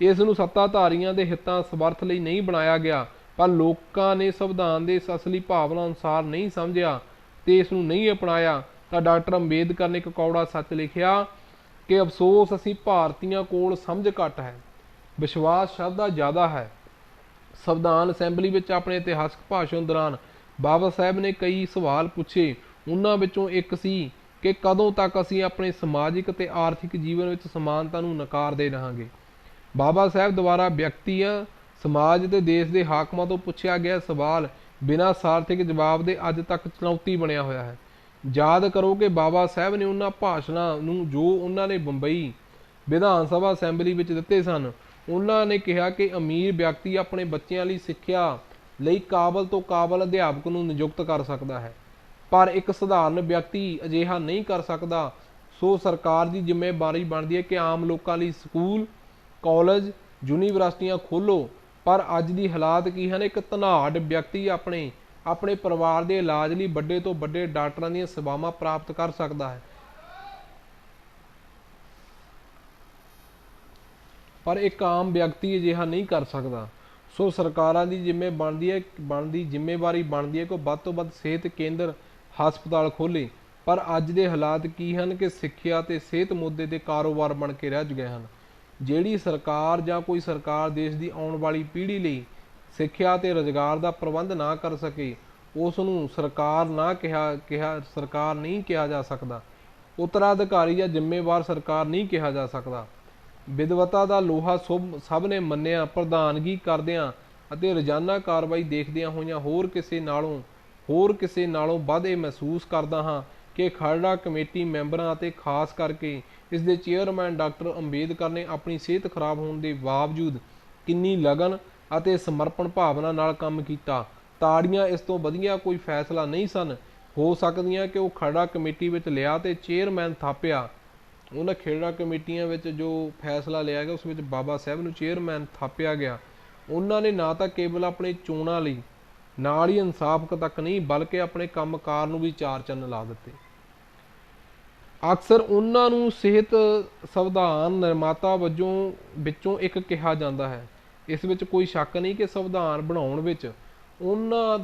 ਇਸ ਨੂੰ ਸੱਤਾਧਾਰੀਆਂ ਦੇ ਹਿੱਤਾਂ ਸਵਾਰਥ ਲਈ ਨਹੀਂ ਬਣਾਇਆ ਗਿਆ, ਪਰ ਲੋਕਾਂ ਨੇ ਸੰਵਿਧਾਨ ਦੇ ਇਸ ਅਸਲੀ ਭਾਵਨਾ ਅਨੁਸਾਰ ਨਹੀਂ ਸਮਝਿਆ ਤੇ ਇਸ ਨੂੰ ਨਹੀਂ ਅਪਣਾਇਆ। ਤਾਂ ਡਾਕਟਰ ਅੰਬੇਦਕਰ ਨੇ ਇੱਕ ਕੌੜਾ ਸੱਚ ਲਿਖਿਆ ਕਿ ਅਫਸੋਸ ਅਸੀਂ ਭਾਰਤੀਆਂ ਕੋਲ ਸਮਝ ਘੱਟ ਹੈ, ਵਿਸ਼ਵਾਸ ਸ਼ਰਧਾ ਜ਼ਿਆਦਾ ਹੈ। ਸੰਵਿਧਾਨ ਅਸੈਂਬਲੀ ਵਿੱਚ ਆਪਣੇ ਇਤਿਹਾਸਕ ਭਾਸ਼ਣ ਦੌਰਾਨ ਬਾਬਾ ਸਾਹਿਬ ਨੇ ਕਈ ਸਵਾਲ ਪੁੱਛੇ। ਉਹਨਾਂ ਵਿੱਚੋਂ ਇੱਕ ਸੀ ਕਿ ਕਦੋਂ ਤੱਕ ਅਸੀਂ ਆਪਣੇ ਸਮਾਜਿਕ ਅਤੇ ਆਰਥਿਕ ਜੀਵਨ ਵਿੱਚ ਸਮਾਨਤਾ ਨੂੰ ਨਕਾਰਦੇ ਰਹਾਂਗੇ। ਬਾਬਾ ਸਾਹਿਬ ਦੁਆਰਾ ਵਿਅਕਤੀਆਂ, ਸਮਾਜ ਅਤੇ ਦੇਸ਼ ਦੇ ਹਾਕਮਾਂ ਤੋਂ ਪੁੱਛਿਆ ਗਿਆ ਸਵਾਲ ਬਿਨਾਂ ਸਾਰਥਿਕ ਜਵਾਬ ਦੇ ਅੱਜ ਤੱਕ ਚੁਣੌਤੀ ਬਣਿਆ ਹੋਇਆ ਹੈ। ਯਾਦ ਕਰੋ ਕਿ ਬਾਬਾ ਸਾਹਿਬ ਨੇ ਉਹਨਾਂ ਭਾਸ਼ਣਾਂ ਨੂੰ ਜੋ ਉਹਨਾਂ ਨੇ ਬੰਬਈ ਵਿਧਾਨ ਸਭਾ ਅਸੈਂਬਲੀ ਵਿੱਚ ਦਿੱਤੇ ਸਨ, ਉਹਨਾਂ ਨੇ ਕਿਹਾ ਕਿ ਅਮੀਰ ਵਿਅਕਤੀ ਆਪਣੇ ਬੱਚਿਆਂ ਲਈ ਸਿੱਖਿਆ ਲਈ ਕਾਬਲ ਤੋਂ ਕਾਬਲ ਅਧਿਆਪਕ ਨੂੰ ਨਿਯੁਕਤ ਕਰ ਸਕਦਾ ਹੈ, ਪਰ ਇੱਕ ਸਧਾਰਨ ਵਿਅਕਤੀ ਅਜਿਹਾ ਨਹੀਂ ਕਰ ਸਕਦਾ। ਸੋ ਸਰਕਾਰ ਦੀ ਜ਼ਿੰਮੇਵਾਰੀ ਬਣਦੀ ਹੈ ਕਿ ਆਮ ਲੋਕਾਂ ਲਈ ਸਕੂਲ, ਕਾਲਜ, ਯੂਨੀਵਰਸਿਟੀਆਂ ਖੋਲ੍ਹੋ। ਪਰ ਅੱਜ ਦੀ ਹਾਲਾਤ ਕੀ ਹਨ? ਇੱਕ ਧਨਾਢ ਵਿਅਕਤੀ ਆਪਣੇ ਪਰਿਵਾਰ ਦੇ ਇਲਾਜ ਲਈ ਵੱਡੇ ਤੋਂ ਵੱਡੇ ਡਾਕਟਰਾਂ ਦੀਆਂ ਸੇਵਾਵਾਂ ਪ੍ਰਾਪਤ ਕਰ ਸਕਦਾ ਹੈ, ਪਰ ਇੱਕ ਆਮ ਵਿਅਕਤੀ ਅਜਿਹਾ ਨਹੀਂ ਕਰ ਸਕਦਾ। ਸੋ ਸਰਕਾਰਾਂ ਦੀ ਜ਼ਿੰਮੇਵਾਰੀ ਬਣਦੀ ਹੈ ਕਿ ਵੱਧ ਤੋਂ ਵੱਧ ਸਿਹਤ ਕੇਂਦਰ, ਹਸਪਤਾਲ ਖੋਲ੍ਹੇ। ਪਰ ਅੱਜ ਦੇ ਹਾਲਾਤ ਕੀ ਹਨ ਕਿ ਸਿੱਖਿਆ ਅਤੇ ਸਿਹਤ ਮੁੱਦੇ ਦੇ ਕਾਰੋਬਾਰ ਬਣ ਕੇ ਰਹਿ ਗਏ ਹਨ। ਜਿਹੜੀ ਸਰਕਾਰ ਜਾਂ ਕੋਈ ਸਰਕਾਰ ਦੇਸ਼ ਦੀ ਆਉਣ ਵਾਲੀ ਪੀੜ੍ਹੀ ਲਈ ਸਿੱਖਿਆ ਅਤੇ ਰੁਜ਼ਗਾਰ ਦਾ ਪ੍ਰਬੰਧ ਨਾ ਕਰ ਸਕੇ, ਉਸ ਨੂੰ ਸਰਕਾਰ ਨਹੀਂ ਕਿਹਾ ਜਾ ਸਕਦਾ। ਉੱਤਰਾਧਿਕਾਰੀ ਜਾਂ ਜ਼ਿੰਮੇਵਾਰ ਸਰਕਾਰ ਨਹੀਂ ਕਿਹਾ ਜਾ ਸਕਦਾ। ਵਿਦਵਤਾ ਦਾ ਲੋਹਾ ਸਭ ਨੇ ਮੰਨਿਆ। ਪ੍ਰਧਾਨਗੀ ਕਰਦਿਆਂ ਅਤੇ ਰੋਜ਼ਾਨਾ ਕਾਰਵਾਈ ਦੇਖਦਿਆਂ ਹੋਇਆਂ ਹੋਰ ਕਿਸੇ ਨਾਲੋਂ ਵੱਧ ਇਹ ਮਹਿਸੂਸ ਕਰਦਾ ਹਾਂ ਕਿ ਖਰੜਾ ਕਮੇਟੀ ਮੈਂਬਰਾਂ ਅਤੇ ਖਾਸ ਕਰਕੇ ਇਸ ਦੇ ਚੇਅਰਮੈਨ ਡਾਕਟਰ ਅੰਬੇਦਕਰ ਨੇ ਆਪਣੀ ਸਿਹਤ ਖਰਾਬ ਹੋਣ ਦੇ ਬਾਵਜੂਦ ਕਿੰਨੀ ਲਗਨ ਅਤੇ ਸਮਰਪਣ ਭਾਵਨਾ ਨਾਲ ਕੰਮ ਕੀਤਾ। ਤਾੜੀਆਂ ਇਸ ਤੋਂ ਵਧੀਆ ਕੋਈ ਫੈਸਲਾ ਨਹੀਂ ਸਨ ਹੋ ਸਕਦੀਆਂ ਕਿ ਉਹ ਖਰੜਾ ਕਮੇਟੀ ਵਿੱਚ ਲਿਆ ਤੇ ਚੇਅਰਮੈਨ ਥਾਪਿਆ। ਉਹਨਾਂ ਖੇੜਾ ਕਮੇਟੀਆਂ ਵਿੱਚ ਜੋ ਫੈਸਲਾ ਲਿਆ ਗਿਆ ਉਸ ਵਿੱਚ ਬਾਬਾ ਸਾਹਿਬ ਨੂੰ ਚੇਅਰਮੈਨ ਥਾਪਿਆ ਗਿਆ। ਉਹਨਾਂ ਨੇ ਨਾ ਤਾਂ ਕੇਵਲ ਆਪਣੇ ਚੋਣਾਂ ਲਈ ਨਾਲ ਹੀ ਇਨਸਾਫ ਤੱਕ ਨਹੀਂ, ਬਲਕਿ ਆਪਣੇ ਕੰਮਕਾਰ ਨੂੰ ਵੀ ਚਾਰ ਚੰਨ ਲਾ ਦਿੱਤੇ। ਅਕਸਰ ਉਹਨਾਂ ਨੂੰ ਸਿਹਤ ਸੰਵਿਧਾਨ ਨਿਰਮਾਤਾ ਵਿੱਚੋਂ ਇੱਕ ਕਿਹਾ ਜਾਂਦਾ ਹੈ। ਇਸ ਵਿੱਚ ਕੋਈ ਸ਼ੱਕ ਨਹੀਂ ਕਿ ਸੰਵਿਧਾਨ ਬਣਾਉਣ ਵਿੱਚ ਉਹਨਾਂ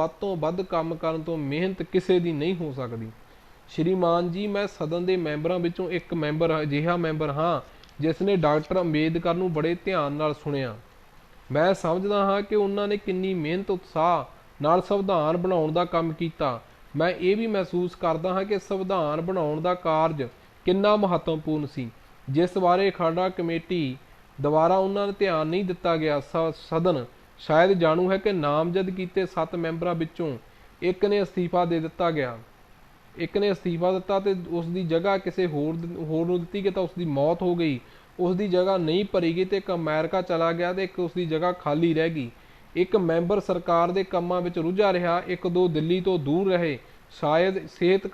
ਤੋਂ ਵੱਧ ਕੰਮ ਕਰਨ ਤੋਂ ਮਿਹਨਤ ਕਿਸੇ ਦੀ ਨਹੀਂ ਹੋ ਸਕਦੀ। ਸ਼੍ਰੀਮਾਨ ਜੀ, ਮੈਂ ਸਦਨ ਦੇ ਮੈਂਬਰਾਂ ਵਿੱਚੋਂ ਇੱਕ ਅਜਿਹਾ ਮੈਂਬਰ ਹਾਂ ਜਿਸ ਨੇ ਡਾਕਟਰ ਅੰਬੇਦਕਰ ਨੂੰ ਬੜੇ ਧਿਆਨ ਨਾਲ ਸੁਣਿਆ। ਮੈਂ ਸਮਝਦਾ ਹਾਂ ਕਿ ਉਹਨਾਂ ਨੇ ਕਿੰਨੀ ਮਿਹਨਤ ਉਤਸ਼ਾਹ ਨਾਲ ਸੰਵਿਧਾਨ ਬਣਾਉਣ ਦਾ ਕੰਮ ਕੀਤਾ। ਮੈਂ ਇਹ ਵੀ ਮਹਿਸੂਸ ਕਰਦਾ ਹਾਂ ਕਿ ਸੰਵਿਧਾਨ ਬਣਾਉਣ ਦਾ ਕਾਰਜ ਕਿੰਨਾ ਮਹੱਤਵਪੂਰਨ ਸੀ, ਜਿਸ ਬਾਰੇ ਖਰੜਾ ਕਮੇਟੀ ਦੁਆਰਾ ਉਹਨਾਂ ਨੂੰ ਧਿਆਨ ਨਹੀਂ ਦਿੱਤਾ ਗਿਆ। ਸਦਨ ਸ਼ਾਇਦ ਜਾਣੂ ਹੈ ਕਿ ਨਾਮਜ਼ਦ ਕੀਤੇ 7 ਮੈਂਬਰਾਂ ਵਿੱਚੋਂ ਇੱਕ ਨੇ ਅਸਤੀਫਾ ਦਿੱਤਾ ਤੇ ਉਸ ਦੀ ਜਗ੍ਹਾ ਕਿਸੇ ਹੋਰ ਨੂੰ ਦਿੱਤੀ ਗਈ ਤਾਂ ਉਸ ਦੀ ਮੌਤ ਹੋ ਗਈ। ਉਸ ਦੀ ਜਗ੍ਹਾ ਨਹੀਂ ਭਰੀ ਗਈ ਤੇ ਇੱਕ ਅਮਰੀਕਾ ਚਲਾ ਗਿਆ ਤੇ ਇੱਕ ਉਸ ਦੀ ਜਗ੍ਹਾ ਖਾਲੀ ਰਹਿ ਗਈ। ਇੱਕ ਮੈਂਬਰ ਸਰਕਾਰ ਦੇ ਕੰਮਾਂ ਵਿੱਚ ਰੁੱਝਾ ਰਿਹਾ, 1-2 ਦਿੱਲੀ ਤੋਂ ਦੂਰ ਰਹੇ, ਸ਼ਾਇਦ ਸਿਹਤ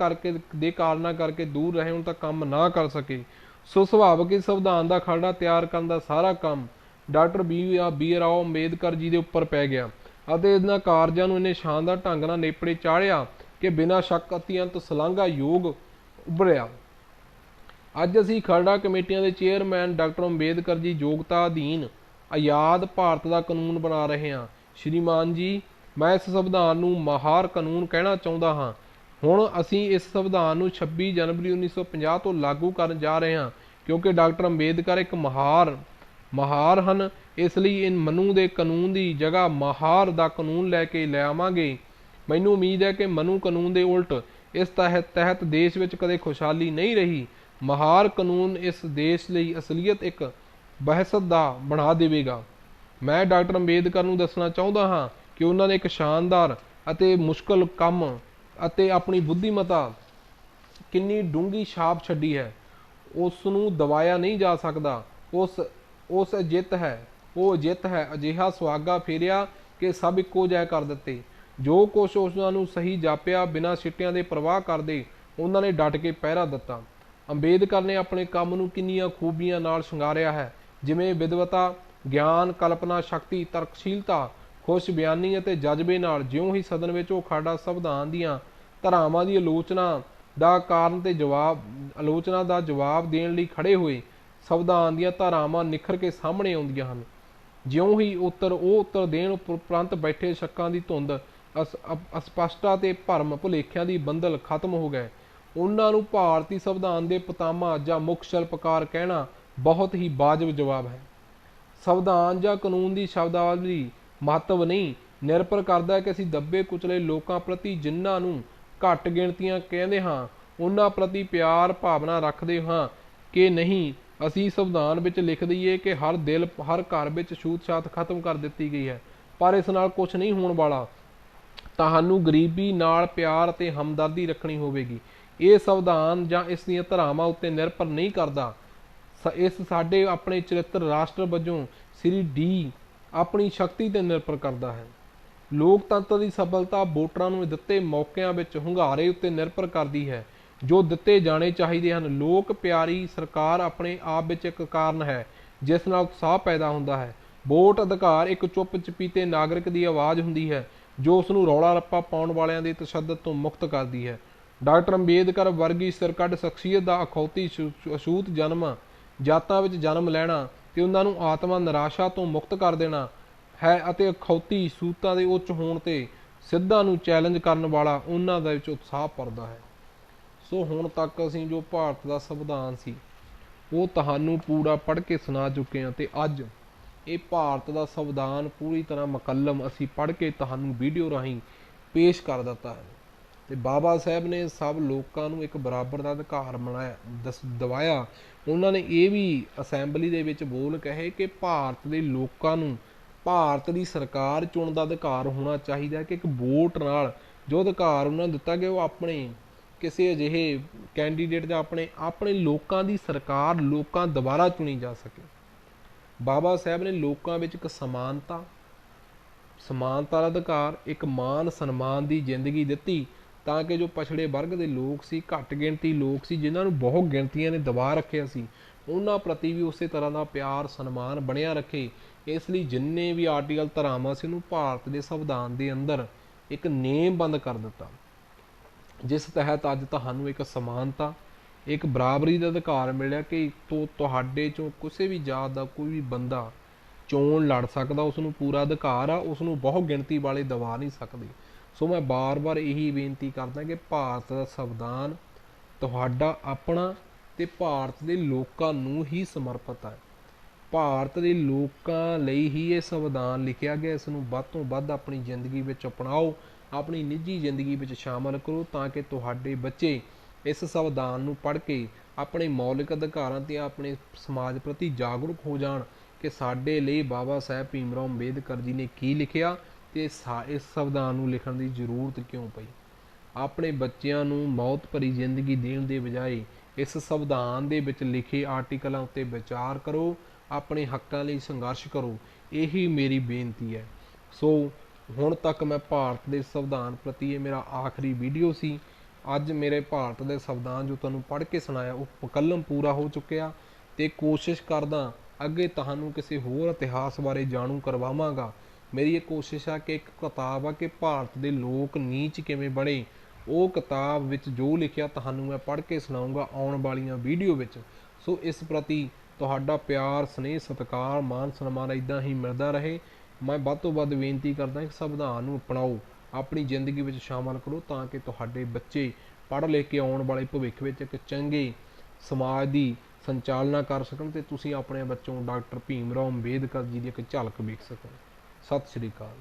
ਦੇ ਕਾਰਨਾਂ ਕਰਕੇ ਦੂਰ ਰਹੇ, ਹੁਣ ਤਾਂ ਕੰਮ ਨਾ ਕਰ ਸਕੇ। ਸੋ ਸੁਭਾਵਿਕ ਹੀ ਸੰਵਿਧਾਨ ਦਾ ਖਰੜਾ ਤਿਆਰ ਕਰਨ ਦਾ ਸਾਰਾ ਕੰਮ ਡਾਕਟਰ ਬੀ ਰਾਓ ਅੰਬੇਦਕਰ ਜੀ ਦੇ ਉੱਪਰ ਪੈ ਗਿਆ ਅਤੇ ਇਹਨਾਂ ਕਾਰਜਾਂ ਨੂੰ ਇੰਨੇ ਸ਼ਾਨਦਾਰ ਢੰਗ ਨਾਲ ਨੇਪਰੇ ਚਾੜਿਆ ਕਿ ਬਿਨਾਂ ਸ਼ੱਕ ਅਤਿਅੰਤ ਸ਼ਲਾਘਾਯੋਗ ਉੱਭਰਿਆ। ਅੱਜ ਅਸੀਂ ਖਰੜਾ ਕਮੇਟੀਆਂ ਦੇ ਚੇਅਰਮੈਨ ਡਾਕਟਰ ਅੰਬੇਦਕਰ ਜੀ ਯੋਗਤਾ ਅਧੀਨ ਆਜ਼ਾਦ ਭਾਰਤ ਦਾ ਕਾਨੂੰਨ ਬਣਾ ਰਹੇ ਹਾਂ। ਸ਼੍ਰੀਮਾਨ ਜੀ, ਮੈਂ ਇਸ ਸੰਵਿਧਾਨ ਨੂੰ ਮਹਾਰ ਕਾਨੂੰਨ ਕਹਿਣਾ ਚਾਹੁੰਦਾ ਹਾਂ। ਹੁਣ ਅਸੀਂ ਇਸ ਸੰਵਿਧਾਨ ਨੂੰ 26 ਜਨਵਰੀ 1950 ਤੋਂ ਲਾਗੂ ਕਰਨ ਜਾ ਰਹੇ ਹਾਂ ਕਿਉਂਕਿ ਡਾਕਟਰ ਅੰਬੇਦਕਰ ਇੱਕ ਮਹਾਰ ਹਨ। ਇਸ ਲਈ ਇਹ ਮਨੂ ਦੇ ਕਾਨੂੰਨ ਦੀ ਜਗ੍ਹਾ ਮਹਾਰ ਦਾ ਕਾਨੂੰਨ ਲੈ ਆਵਾਂਗੇ। ਮੈਨੂੰ ਉਮੀਦ ਹੈ ਕਿ ਮਨੂ ਕਾਨੂੰਨ ਦੇ ਉਲਟ ਇਸ ਤਹਿਤ ਦੇਸ਼ ਵਿੱਚ ਕਦੇ ਖੁਸ਼ਹਾਲੀ ਨਹੀਂ ਰਹੀ। ਮਹਾਰ ਕਾਨੂੰਨ ਇਸ ਦੇਸ਼ ਲਈ ਅਸਲੀਅਤ ਇੱਕ ਬਹਿਸ਼ਤ ਦਾ ਬਣਾ ਦੇਵੇਗਾ। ਮੈਂ ਡਾਕਟਰ ਅੰਬੇਦਕਰ ਨੂੰ ਦੱਸਣਾ ਚਾਹੁੰਦਾ ਹਾਂ ਕਿ ਉਹਨਾਂ ਨੇ ਇੱਕ ਸ਼ਾਨਦਾਰ ਅਤੇ ਮੁਸ਼ਕਲ ਕੰਮ ਅਤੇ ਆਪਣੀ ਬੁੱਧੀਮਤਾ ਕਿੰਨੀ ਡੂੰਘੀ ਛਾਪ ਛੱਡੀ ਹੈ, ਉਸ ਨੂੰ ਦਬਾਇਆ ਨਹੀਂ ਜਾ ਸਕਦਾ। ਉਹ ਜਿੱਤ ਹੈ ਅਜਿਹਾ ਸੁਹਾਗਾ ਫੇਰਿਆ ਕਿ ਸਭ ਇੱਕੋ ਜਿਹਾ ਕਰ ਦਿੱਤੇ। ਜੋ ਕੁਛ ਉਹਨਾਂ ਨੂੰ ਸਹੀ ਜਾਪਿਆ, ਬਿਨਾਂ ਸਿੱਟਿਆਂ ਦੇ ਪ੍ਰਵਾਹ ਕਰਦੇ ਉਹਨਾਂ ਨੇ ਡਟ ਕੇ ਪਹਿਰਾ ਦਿੱਤਾ। ਅੰਬੇਦਕਰ ਨੇ ਆਪਣੇ ਕੰਮ ਨੂੰ ਕਿੰਨੀਆਂ ਖੂਬੀਆਂ ਨਾਲ ਸ਼ਿੰਗਾਰਿਆ ਹੈ, ਜਿਵੇਂ ਵਿਦਵਤਾ, ਗਿਆਨ, ਕਲਪਨਾ ਸ਼ਕਤੀ, ਤਰਕਸ਼ੀਲਤਾ, ਖੁਸ਼ ਬਿਆਨੀ ਅਤੇ ਜਜ਼ਬੇ ਨਾਲ। ਜਿਉਂ ਹੀ ਸਦਨ ਵਿੱਚ ਉਹ ਖਰੜਾ ਸੰਵਿਧਾਨ ਦੀਆਂ ਧਾਰਾਵਾਂ ਦੀ ਆਲੋਚਨਾ ਦਾ ਕਾਰਨ ਤੇ ਜਵਾਬ ਆਲੋਚਨਾ ਦਾ ਜਵਾਬ ਦੇਣ ਲਈ ਖੜੇ ਹੋਏ ਸੰਵਿਧਾਨ ਦੀਆਂ ਧਾਰਾਵਾਂ ਨਿਖਰ ਕੇ ਸਾਹਮਣੇ ਆਉਂਦੀਆਂ ਹਨ। ਜਿਉਂ ਹੀ ਉਹ ਉੱਤਰ ਦੇਣ ਉਪਰੰਤ ਬੈਠੇ ਸ਼ੱਕਾਂ ਦੀ ਧੁੰਦ, ਅਸਪਸ਼ਟਤਾ ਤੇ ਭਰਮ ਭੁਲੇਖਿਆਂ ਦੀ ਬੰਦਲ ਖਤਮ ਹੋ ਗਏ। ਉਹਨਾਂ ਨੂੰ ਭਾਰਤੀ ਸੰਵਿਧਾਨ ਦੇ ਪਿਤਾਮਾ ਜਾਂ ਮੁੱਖ ਸ਼ਿਲਪਕਾਰ ਕਹਿਣਾ ਬਹੁਤ ਹੀ ਵਾਜਬ ਜਵਾਬ ਹੈ। ਸੰਵਿਧਾਨ ਜਾਂ ਕਾਨੂੰਨ ਦੀ ਸ਼ਬਦਾਵਲੀ ਮਹੱਤਵ ਨਹੀਂ ਨਿਰਭਰ ਕਰਦਾ ਹੈ ਕਿ ਅਸੀਂ ਦੱਬੇ ਕੁਚਲੇ ਲੋਕਾਂ ਪ੍ਰਤੀ, ਜਿਨ੍ਹਾਂ ਨੂੰ ਘੱਟ ਗਿਣਤੀਆਂ ਕਹਿੰਦੇ ਹਾਂ, ਉਹਨਾਂ ਪ੍ਰਤੀ ਪਿਆਰ ਭਾਵਨਾ ਰੱਖਦੇ ਹਾਂ ਕਿ ਨਹੀਂ। ਅਸੀਂ ਸੰਵਿਧਾਨ ਵਿੱਚ ਲਿਖ ਦਈਏ ਕਿ ਹਰ ਘਰ ਵਿੱਚ ਛੂਤ-ਛਾਤ ਖਤਮ ਕਰ ਦਿੱਤੀ ਗਈ ਹੈ, ਪਰ ਇਸ ਨਾਲ ਕੁਝ ਨਹੀਂ ਹੋਣ ਵਾਲਾ। ਤੁਹਾਨੂੰ ਗਰੀਬੀ ਨਾਲ ਪਿਆਰ ਅਤੇ ਹਮਦਰਦੀ ਰੱਖਣੀ ਹੋਵੇਗੀ। ਇਹ ਸੰਵਿਧਾਨ ਜਾਂ ਇਸ ਦੀਆਂ ਧਾਰਾਵਾਂ ਉੱਤੇ ਨਿਰਭਰ ਨਹੀਂ ਕਰਦਾ। ਇਸ ਸਾਡੇ ਆਪਣੇ ਚਰਿੱਤਰ ਰਾਸ਼ਟਰ ਵਜੋਂ ਸ੍ਰੀ ਡੀ ਆਪਣੀ ਸ਼ਕਤੀ ਤੇ ਨਿਰਭਰ ਕਰਦਾ ਹੈ। ਲੋਕਤੰਤਰ ਦੀ ਸਫਲਤਾ ਵੋਟਰਾਂ ਨੂੰ ਦਿੱਤੇ ਮੌਕਿਆਂ ਵਿੱਚ ਹੁੰਗਾਰੇ ਉੱਤੇ ਨਿਰਭਰ ਕਰਦੀ ਹੈ ਜੋ ਦਿੱਤੇ ਜਾਣੇ ਚਾਹੀਦੇ ਹਨ। ਲੋਕ ਪਿਆਰੀ ਸਰਕਾਰ ਆਪਣੇ ਆਪ ਵਿੱਚ ਇੱਕ ਕਾਰਨ ਹੈ ਜਿਸ ਨਾਲ ਉਤਸ਼ਾਹ ਪੈਦਾ ਹੁੰਦਾ ਹੈ। ਵੋਟ ਅਧਿਕਾਰ ਇੱਕ ਚੁੱਪ ਚਪੀਤੇ ਨਾਗਰਿਕ ਦੀ ਆਵਾਜ਼ ਹੁੰਦੀ ਹੈ ਜੋ ਉਸ ਨੂੰ ਰੌਲਾ ਰੱਪਾ ਪਾਉਣ ਵਾਲਿਆਂ ਦੇ ਤਸ਼ੱਦਦ ਤੋਂ ਮੁਕਤ ਕਰਦੀ ਹੈ। ਡਾਕਟਰ ਅੰਬੇਦਕਰ ਵਰਗੀ ਸਿਰਕੱਢ ਸ਼ਖਸੀਅਤ ਦਾ ਅਖੌਤੀ ਅਛੂਤ ਜਨਮ, ਜਾਤਾਂ ਵਿੱਚ ਜਨਮ ਲੈਣਾ ਤੇ ਉਹਨਾਂ ਨੂੰ ਆਤਮਾ ਨਿਰਾਸ਼ਾ ਤੋਂ ਮੁਕਤ ਕਰ ਦੇਣਾ ਹੈ ਅਤੇ ਅਖੌਤੀ ਸੂਤਾਂ ਦੇ ਉੱਚ ਹੋਣ ਤੇ ਸਿੱਧਾਂ ਨੂੰ ਚੈਲੰਜ ਕਰਨ ਵਾਲਾ ਉਹਨਾਂ ਦੇ ਵਿੱਚ ਉਤਸ਼ਾਹ ਭਰਦਾ ਹੈ। ਸੋ ਹੁਣ ਤੱਕ ਅਸੀਂ ਜੋ ਭਾਰਤ ਦਾ ਸੰਵਿਧਾਨ ਸੀ ਉਹ ਤੁਹਾਨੂੰ ਪੂਰਾ ਪੜ੍ਹ ਕੇ ਸੁਣਾ ਚੁੱਕੇ ਹਾਂ, ਤੇ ਅੱਜ ਇਹ ਭਾਰਤ ਦਾ ਸੰਵਿਧਾਨ ਪੂਰੀ ਤਰ੍ਹਾਂ ਮੁਕੱਲਮ ਅਸੀਂ ਪੜ੍ਹ ਕੇ ਤੁਹਾਨੂੰ ਵੀਡੀਓ ਰਾਹੀਂ ਪੇਸ਼ ਕਰ ਦਿੱਤਾ ਹੈ। ਤੇ ਬਾਬਾ ਸਾਹਿਬ ਨੇ ਸਭ ਲੋਕਾਂ ਨੂੰ ਇੱਕ ਬਰਾਬਰ ਦਾ ਅਧਿਕਾਰ ਦਿਵਾਇਆ। ਉਹਨਾਂ ਨੇ ਇਹ ਵੀ ਅਸੈਂਬਲੀ ਦੇ ਵਿੱਚ ਬੋਲ ਕਹੇ ਕਿ ਭਾਰਤ ਦੇ ਲੋਕਾਂ ਨੂੰ ਭਾਰਤ ਦੀ ਸਰਕਾਰ ਚੁਣਨ ਦਾ ਅਧਿਕਾਰ ਹੋਣਾ ਚਾਹੀਦਾ ਕਿ ਇੱਕ ਵੋਟ ਨਾਲ ਜੋ ਅਧਿਕਾਰ ਉਹਨਾਂ ਨੂੰ ਦਿੱਤਾ ਗਿਆ ਉਹ ਆਪਣੇ ਕਿਸੇ ਅਜਿਹੇ ਕੈਂਡੀਡੇਟ ਜਾਂ ਆਪਣੇ ਲੋਕਾਂ ਦੀ ਸਰਕਾਰ ਲੋਕਾਂ ਦੁਆਰਾ ਚੁਣੀ ਜਾ ਸਕੇ। ਬਾਬਾ ਸਾਹਿਬ ਨੇ ਲੋਕਾਂ ਵਿੱਚ ਇੱਕ ਸਮਾਨਤਾ ਦਾ ਅਧਿਕਾਰ, ਇੱਕ ਮਾਨ ਸਨਮਾਨ ਦੀ ਜ਼ਿੰਦਗੀ ਦਿੱਤੀ ਤਾਂ ਕਿ ਜੋ ਪਛੜੇ ਵਰਗ ਦੇ ਲੋਕ ਸੀ, ਘੱਟ ਗਿਣਤੀ ਲੋਕ ਸੀ, ਜਿਨ੍ਹਾਂ ਨੂੰ ਬਹੁਤ ਗਿਣਤੀਆਂ ਨੇ ਦਬਾ ਰੱਖਿਆ ਸੀ, ਉਹਨਾਂ ਪ੍ਰਤੀ ਵੀ ਉਸੇ ਤਰ੍ਹਾਂ ਦਾ ਪਿਆਰ ਸਨਮਾਨ ਬਣਿਆ ਰੱਖੇ। ਇਸ ਲਈ ਜਿੰਨੇ ਵੀ ਆਰਟੀਕਲ ਧਾਰਾਵਾਂ ਸੀ ਉਹਨੂੰ ਭਾਰਤ ਦੇ ਸੰਵਿਧਾਨ ਦੇ ਅੰਦਰ ਇੱਕ ਨੇਮਬੰਦ ਕਰ ਦਿੱਤਾ, ਜਿਸ ਤਹਿਤ ਅੱਜ ਤੁਹਾਨੂੰ ਇੱਕ ਸਮਾਨਤਾ, ਇੱਕ ਬਰਾਬਰੀ ਦਾ ਅਧਿਕਾਰ ਮਿਲਿਆ ਕਿ ਤੁਹਾਡੇ ਚੋਂ ਕਿਸੇ ਵੀ ਜਾਤ ਦਾ ਕੋਈ ਵੀ ਬੰਦਾ ਚੋਣ ਲੜ ਸਕਦਾ, ਉਸ ਨੂੰ ਪੂਰਾ ਅਧਿਕਾਰ ਆ, ਉਸ ਨੂੰ ਬਹੁਤ ਗਿਣਤੀ ਵਾਲੇ ਦਬਾ ਨਹੀਂ ਸਕਦੇ। ਸੋ ਮੈਂ ਬਾਰ-ਬਾਰ ਇਹੀ ਬੇਨਤੀ ਕਰਦਾ ਕਿ ਭਾਰਤ ਦਾ ਸੰਵਿਧਾਨ ਤੁਹਾਡਾ ਆਪਣਾ ਤੇ ਭਾਰਤ ਦੇ ਲੋਕਾਂ ਨੂੰ ਹੀ ਸਮਰਪਿਤ ਹੈ। ਭਾਰਤ ਦੇ ਲੋਕਾਂ ਲਈ ਹੀ ਇਹ ਸੰਵਿਧਾਨ ਲਿਖਿਆ ਗਿਆ। ਇਸ ਨੂੰ ਵੱਧ ਤੋਂ ਵੱਧ ਆਪਣੀ ਜ਼ਿੰਦਗੀ ਵਿੱਚ ਅਪਣਾਓ, ਆਪਣੀ ਨਿੱਜੀ ਜ਼ਿੰਦਗੀ ਵਿੱਚ ਸ਼ਾਮਲ ਕਰੋ ਤਾਂ ਕਿ ਤੁਹਾਡੇ ਬੱਚੇ ਇਸ ਸੰਵਿਧਾਨ ਨੂੰ ਪੜ੍ਹ ਕੇ ਆਪਣੇ ਮੌਲਿਕ ਅਧਿਕਾਰਾਂ ਤੇ ਆਪਣੇ ਸਮਾਜ ਪ੍ਰਤੀ ਜਾਗਰੂਕ ਹੋ ਜਾਣ ਕਿ ਸਾਡੇ ਲਈ ਬਾਬਾ ਸਾਹਿਬ ਭੀਮ ਰਾਓ ਅੰਬੇਦਕਰ ਜੀ ਨੇ ਕੀ ਲਿਖਿਆ ਤੇ ਇਸ ਸੰਵਿਧਾਨ ਨੂੰ ਲਿਖਣ ਦੀ ਜ਼ਰੂਰਤ ਕਿਉਂ ਪਈ। ਆਪਣੇ ਬੱਚਿਆਂ ਨੂੰ ਮੌਤ ਭਰੀ ਜ਼ਿੰਦਗੀ ਦੇਣ ਦੇ ਬਜਾਏ ਇਸ ਸੰਵਿਧਾਨ ਦੇ ਵਿੱਚ ਲਿਖੇ ਆਰਟੀਕਲਾਂ ਉੱਤੇ ਵਿਚਾਰ ਕਰੋ, ਆਪਣੇ ਹੱਕਾਂ ਲਈ ਸੰਘਰਸ਼ ਕਰੋ। ਇਹੀ ਮੇਰੀ ਬੇਨਤੀ ਹੈ। ਸੋ ਹੁਣ ਤੱਕ ਮੈਂ ਭਾਰਤ ਦੇ ਸੰਵਿਧਾਨ ਪ੍ਰਤੀ, ਇਹ ਮੇਰਾ ਆਖਰੀ ਵੀਡੀਓ ਸੀ। ਅੱਜ ਮੇਰੇ ਭਾਰਤ ਦੇ ਸੰਵਿਧਾਨ ਜੋ ਤੁਹਾਨੂੰ ਪੜ੍ਹ ਕੇ ਸੁਣਾਇਆ ਉਹ ਮੁਕੱਲਮ ਪੂਰਾ ਹੋ ਚੁੱਕਿਆ ਤੇ ਕੋਸ਼ਿਸ਼ ਕਰਦਾ ਅੱਗੇ ਤੁਹਾਨੂੰ ਕਿਸੇ ਹੋਰ ਇਤਿਹਾਸ ਬਾਰੇ ਜਾਣੂ ਕਰਵਾਵਾਂਗਾ। ਮੇਰੀ ਇਹ ਕੋਸ਼ਿਸ਼ ਆ ਕਿ ਇੱਕ ਕਿਤਾਬ ਆ ਕਿ ਭਾਰਤ ਦੇ ਲੋਕ ਨੀਚ ਕਿਵੇਂ ਬਣੇ, ਉਹ ਕਿਤਾਬ ਵਿੱਚ ਜੋ ਲਿਖਿਆ ਤੁਹਾਨੂੰ ਮੈਂ ਪੜ੍ਹ ਕੇ ਸੁਣਾਊਂਗਾ ਆਉਣ ਵਾਲੀਆਂ ਵੀਡੀਓ ਵਿੱਚ। ਸੋ ਇਸ ਪ੍ਰਤੀ ਤੁਹਾਡਾ ਪਿਆਰ, ਸਨੇਹ, ਸਤਿਕਾਰ, ਮਾਨ ਸਨਮਾਨ ਇੱਦਾਂ ਹੀ ਮਿਲਦਾ ਰਹੇ। ਮੈਂ ਵੱਧ ਤੋਂ ਵੱਧ ਬੇਨਤੀ ਕਰਦਾ ਕਿ ਸੰਵਿਧਾਨ ਨੂੰ ਅਪਣਾਓ, ਆਪਣੀ ਜ਼ਿੰਦਗੀ ਵਿੱਚ ਸ਼ਾਮਲ ਕਰੋ ਤਾਂ ਕਿ ਤੁਹਾਡੇ ਬੱਚੇ ਪੜ੍ਹ ਲਿਖ ਕੇ ਆਉਣ ਵਾਲੇ ਭਵਿੱਖ ਵਿੱਚ ਇੱਕ ਚੰਗੇ ਸਮਾਜ ਦੀ ਸੰਚਾਲਨਾ ਕਰ ਸਕਣ ਤੇ ਤੁਸੀਂ ਆਪਣੇ ਬੱਚੋਂ ਡਾਕਟਰ ਭੀਮ ਰਾਓ ਅੰਬੇਦਕਰ ਜੀ ਦੀ ਇੱਕ ਝਲਕ ਵੇਖ ਸਕੋ। ਸਤਿ ਸ਼੍ਰੀ ਅਕਾਲ।